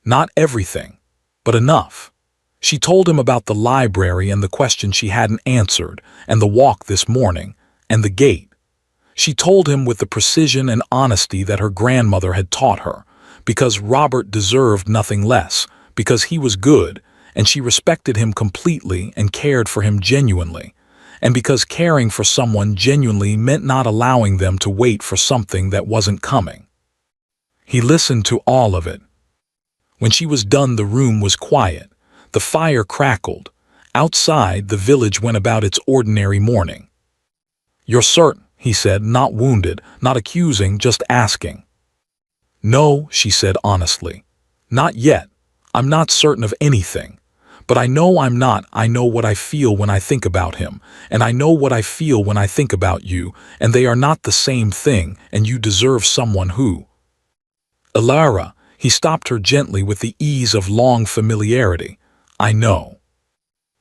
Not everything, but enough. She told him about the library and the question she hadn't answered, and the walk this morning, and the gate. She told him with the precision and honesty that her grandmother had taught her, because Robert deserved nothing less, because he was good, and she respected him completely and cared for him genuinely, and because caring for someone genuinely meant not allowing them to wait for something that wasn't coming. He listened to all of it. When she was done, the room was quiet. The fire crackled. Outside, the village went about its ordinary morning. "You're certain," he said, not wounded, not accusing, just asking. "No," she said honestly. "Not yet. I'm not certain of anything. But I know I'm not. I know what I feel when I think about him, and I know what I feel when I think about you, and they are not the same thing, and you deserve someone who—" "Elara," he stopped her gently with the ease of long familiarity. "I know."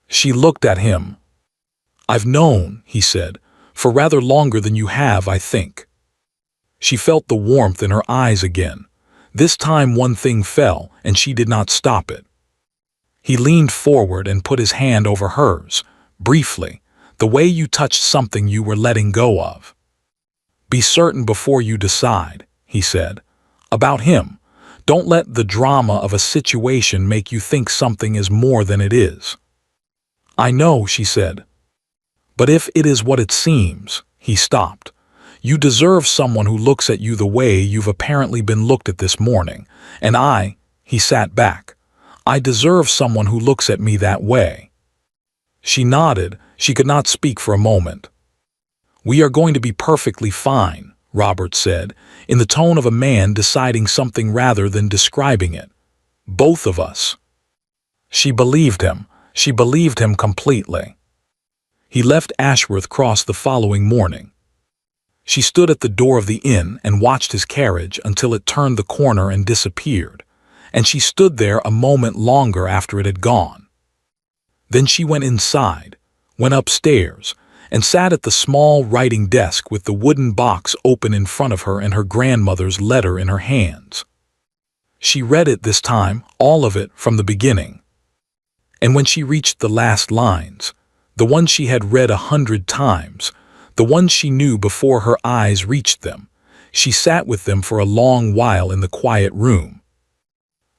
She looked at him. "I've known," he said, "for rather longer than you have, I think." She felt the warmth in her eyes again. This time one thing fell, and she did not stop it. He leaned forward and put his hand over hers, briefly, the way you touched something you were letting go of. "Be certain before you decide," he said. "About him. Don't let the drama of a situation make you think something is more than it is." "I know," she said. "But if it is what it seems," he stopped. "You deserve someone who looks at you the way you've apparently been looked at this morning, and he sat back. "I deserve someone who looks at me that way." She nodded. She could not speak for a moment. "We are going to be perfectly fine," Robert said, in the tone of a man deciding something rather than describing it. "Both of us." She believed him. She believed him completely. He left Ashworth Cross the following morning. She stood at the door of the inn and watched his carriage until it turned the corner and disappeared, and she stood there a moment longer after it had gone. Then she went inside, went upstairs, and sat at the small writing desk with the wooden box open in front of her and her grandmother's letter in her hands. She read it this time, all of it from the beginning. And when she reached the last lines, the ones she had read 100 times, the ones she knew before her eyes reached them, she sat with them for a long while in the quiet room.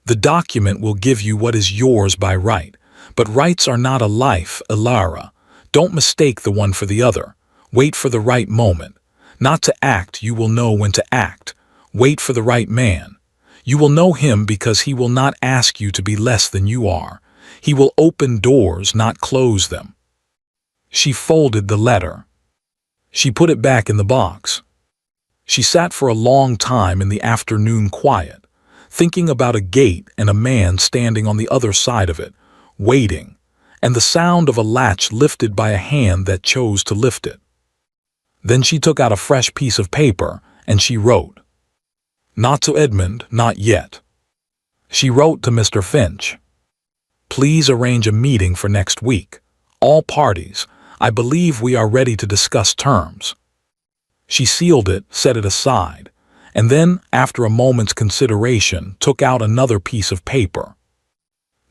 "The document will give you what is yours by right, but rights are not a life, Elara. Don't mistake the one for the other. Wait for the right moment. Not to act, you will know when to act. Wait for the right man. You will know him because he will not ask you to be less than you are. He will open doors, not close them." She folded the letter. She put it back in the box. She sat for a long time in the afternoon quiet, thinking about a gate and a man standing on the other side of it, waiting, and the sound of a latch lifted by a hand that chose to lift it. Then she took out a fresh piece of paper and she wrote. Not to Edmund, not yet. She wrote to Mr. Finch. "Please arrange a meeting for next week. All parties. I believe we are ready to discuss terms." She sealed it, set it aside, and then, after a moment's consideration, took out another piece of paper.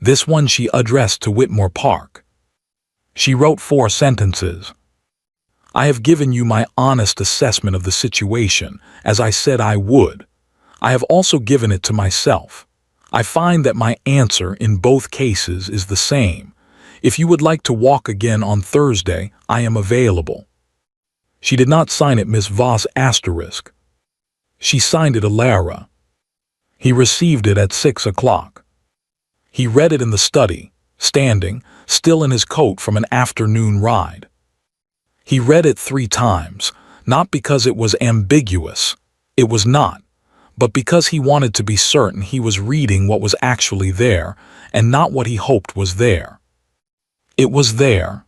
This one she addressed to Whitmore Park. She wrote 4 sentences. "I have given you my honest assessment of the situation, as I said I would. I have also given it to myself. I find that my answer in both cases is the same. If you would like to walk again on Thursday, I am available." She did not sign it Miss Voss *. She signed it Elara. He received it at 6 o'clock. He read it in the study, standing, still in his coat from an afternoon ride. He read it 3 times, not because it was ambiguous. It was not. But because he wanted to be certain he was reading what was actually there, and not what he hoped was there. It was there.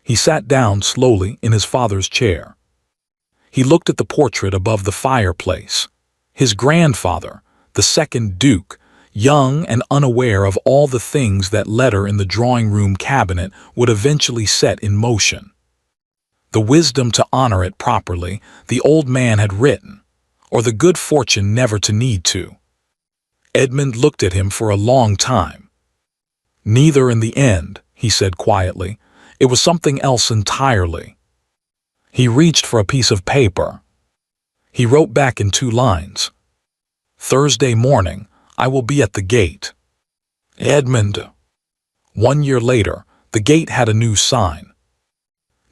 He sat down slowly in his father's chair. He looked at the portrait above the fireplace. His grandfather, the second Duke, young and unaware of all the things that letter in the drawing-room cabinet would eventually set in motion. The wisdom to honor it properly the old man had written, or the good fortune never to need to. Edmund looked at him for a long time. "Neither in the end," he said quietly. "It was something else entirely." He reached for a piece of paper. He wrote back in 2 lines. "Thursday morning, I will be at the gate. Edmund." 1 year later, the gate had a new sign.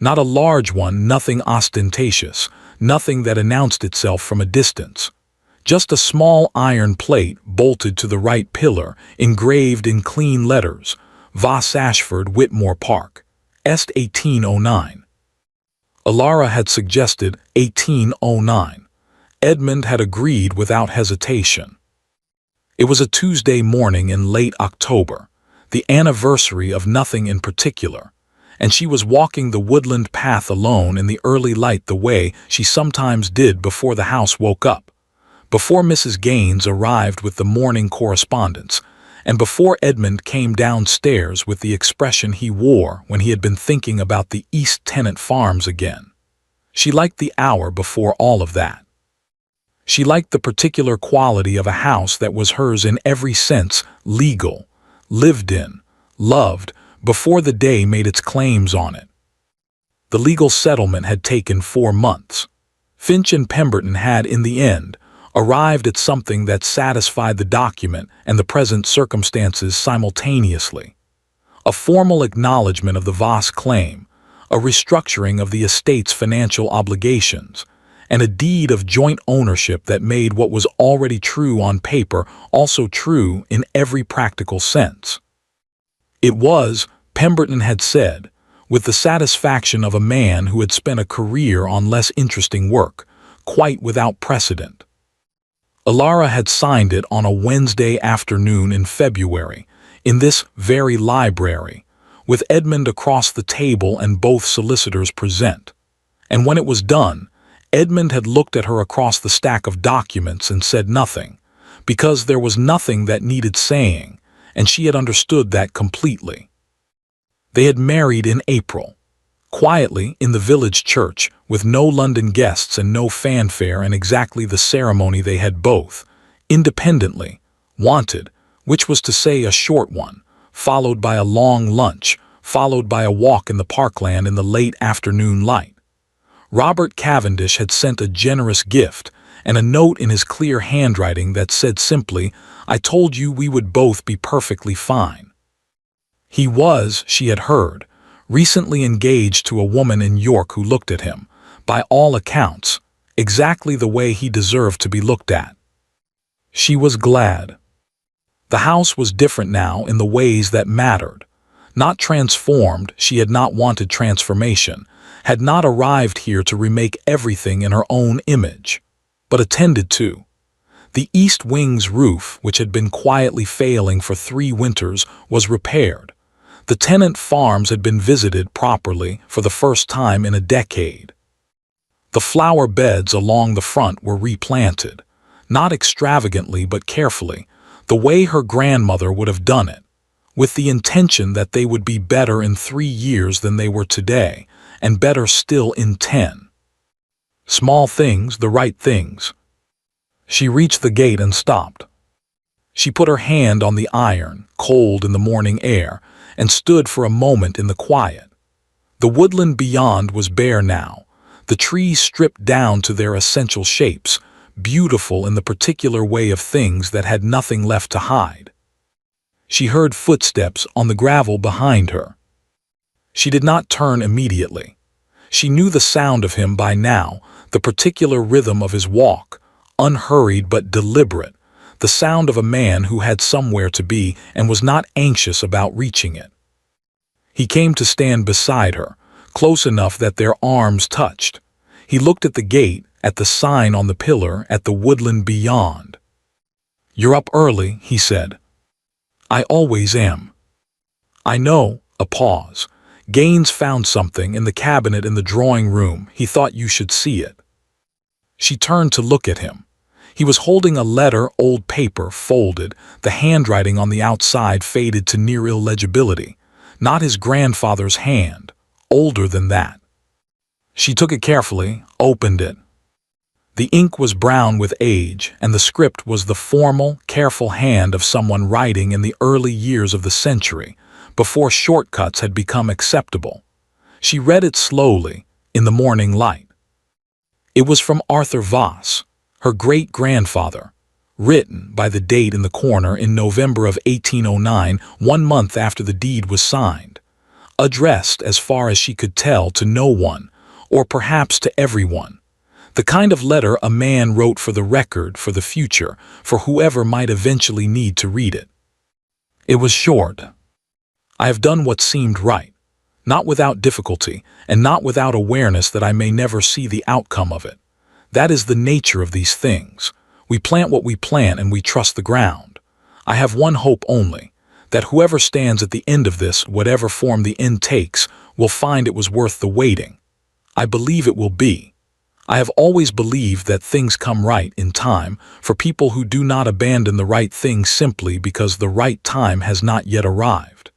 Not a large one, nothing ostentatious, nothing that announced itself from a distance. Just a small iron plate bolted to the right pillar, engraved in clean letters, Voss Ashford, Whitmore Park, Est 1809. Alara had suggested 1809. Edmund had agreed without hesitation. It was a Tuesday morning in late October, the anniversary of nothing in particular, and she was walking the woodland path alone in the early light the way she sometimes did before the house woke up, before Mrs. Gaines arrived with the morning correspondence, and before Edmund came downstairs with the expression he wore when he had been thinking about the East Tennant Farms again. She liked the hour before all of that. She liked the particular quality of a house that was hers in every sense, legal, lived in, loved, before the day made its claims on it. The legal settlement had taken 4 months. Finch and Pemberton had, in the end, arrived at something that satisfied the document and the present circumstances simultaneously. A formal acknowledgement of the Voss claim, a restructuring of the estate's financial obligations, and a deed of joint ownership that made what was already true on paper also true in every practical sense. It was, Pemberton had said, with the satisfaction of a man who had spent a career on less interesting work, quite without precedent. Alara had signed it on a Wednesday afternoon in February, in this very library, with Edmund across the table and both solicitors present. And when it was done, Edmund had looked at her across the stack of documents and said nothing, because there was nothing that needed saying, and she had understood that completely. They had married in April, quietly in the village church, with no London guests and no fanfare, and exactly the ceremony they had both, independently, wanted, which was to say a short one, followed by a long lunch, followed by a walk in the parkland in the late afternoon light. Robert Cavendish had sent a generous gift, and a note in his clear handwriting that said simply, "I told you we would both be perfectly fine." He was, she had heard, recently engaged to a woman in York who looked at him, by all accounts, exactly the way he deserved to be looked at. She was glad. The house was different now in the ways that mattered. Not transformed, she had not wanted transformation, had not arrived here to remake everything in her own image, but attended to. The east wing's roof, which had been quietly failing for 3 winters, was repaired. The Tennant Farms had been visited properly for the first time in a decade. The flower beds along the front were replanted, not extravagantly but carefully, the way her grandmother would have done it, with the intention that they would be better in 3 years than they were today, and better still in 10. Small things, the right things. She reached the gate and stopped. She put her hand on the iron, cold in the morning air, and stood for a moment in the quiet. The woodland beyond was bare now, the trees stripped down to their essential shapes, beautiful in the particular way of things that had nothing left to hide. She heard footsteps on the gravel behind her. She did not turn immediately. She knew the sound of him by now, the particular rhythm of his walk, unhurried but deliberate, the sound of a man who had somewhere to be and was not anxious about reaching it. He came to stand beside her, close enough that their arms touched. He looked at the gate, at the sign on the pillar, at the woodland beyond. "You're up early," he said. "I always am." "I know." A pause. "Gaines found something in the cabinet in the drawing room. He thought you should see it." She turned to look at him. He was holding a letter, old paper, folded, the handwriting on the outside faded to near illegibility. Not his grandfather's hand, older than that. She took it carefully, opened it. The ink was brown with age, and the script was the formal, careful hand of someone writing in the early years of the century, before shortcuts had become acceptable. She read it slowly, in the morning light. It was from Arthur Voss, her great-grandfather, written by the date in the corner in November of 1809, 1 month after the deed was signed. Addressed, as far as she could tell, to no one, or perhaps to everyone. The kind of letter a man wrote for the record, for the future, for whoever might eventually need to read it. It was short. I have done what seemed right, not without difficulty, and not without awareness that I may never see the outcome of it. That is the nature of these things. We plant what we plant and we trust the ground. I have one hope only, that whoever stands at the end of this, whatever form the end takes, will find it was worth the waiting. I believe it will be. I have always believed that things come right in time for people who do not abandon the right thing simply because the right time has not yet arrived.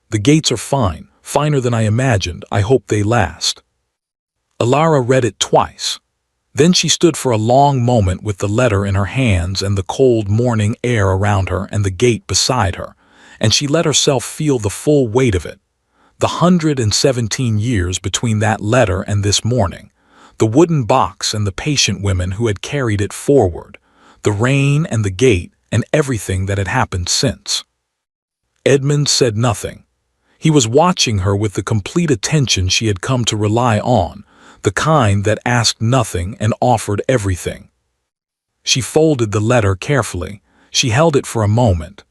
The gates are fine, finer than I imagined. I hope they last. Alara read it twice. Then she stood for a long moment with the letter in her hands and the cold morning air around her and the gate beside her, and she let herself feel the full weight of it. The 117 years between that letter and this morning. The wooden box and the patient women who had carried it forward, the rain and the gate and everything that had happened since. Edmund said nothing. He was watching her with the complete attention she had come to rely on, the kind that asked nothing and offered everything. She folded the letter carefully. She held it for a moment.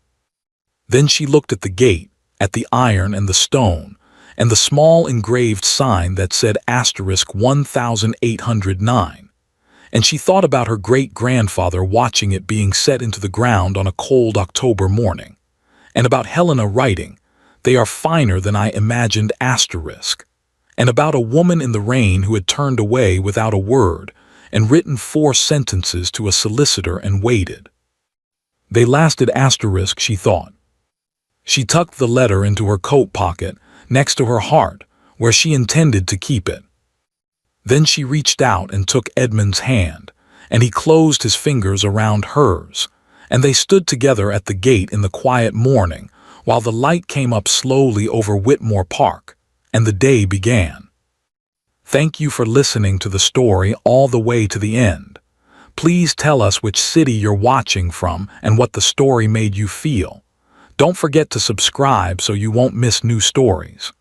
Then she looked at the gate, at the iron and the stone, and the small engraved sign that said *1809, and she thought about her great-grandfather watching it being set into the ground on a cold October morning, and about Helena writing, "They are finer than I imagined," and about a woman in the rain who had turned away without a word and written 4 sentences to a solicitor and waited. They lasted, she thought. She tucked the letter into her coat pocket, next to her heart, where she intended to keep it. Then she reached out and took Edmund's hand, and he closed his fingers around hers, and they stood together at the gate in the quiet morning, while the light came up slowly over Whitmore Park, and the day began. Thank you for listening to the story all the way to the end. Please tell us which city you're watching from and what the story made you feel. Don't forget to subscribe so you won't miss new stories.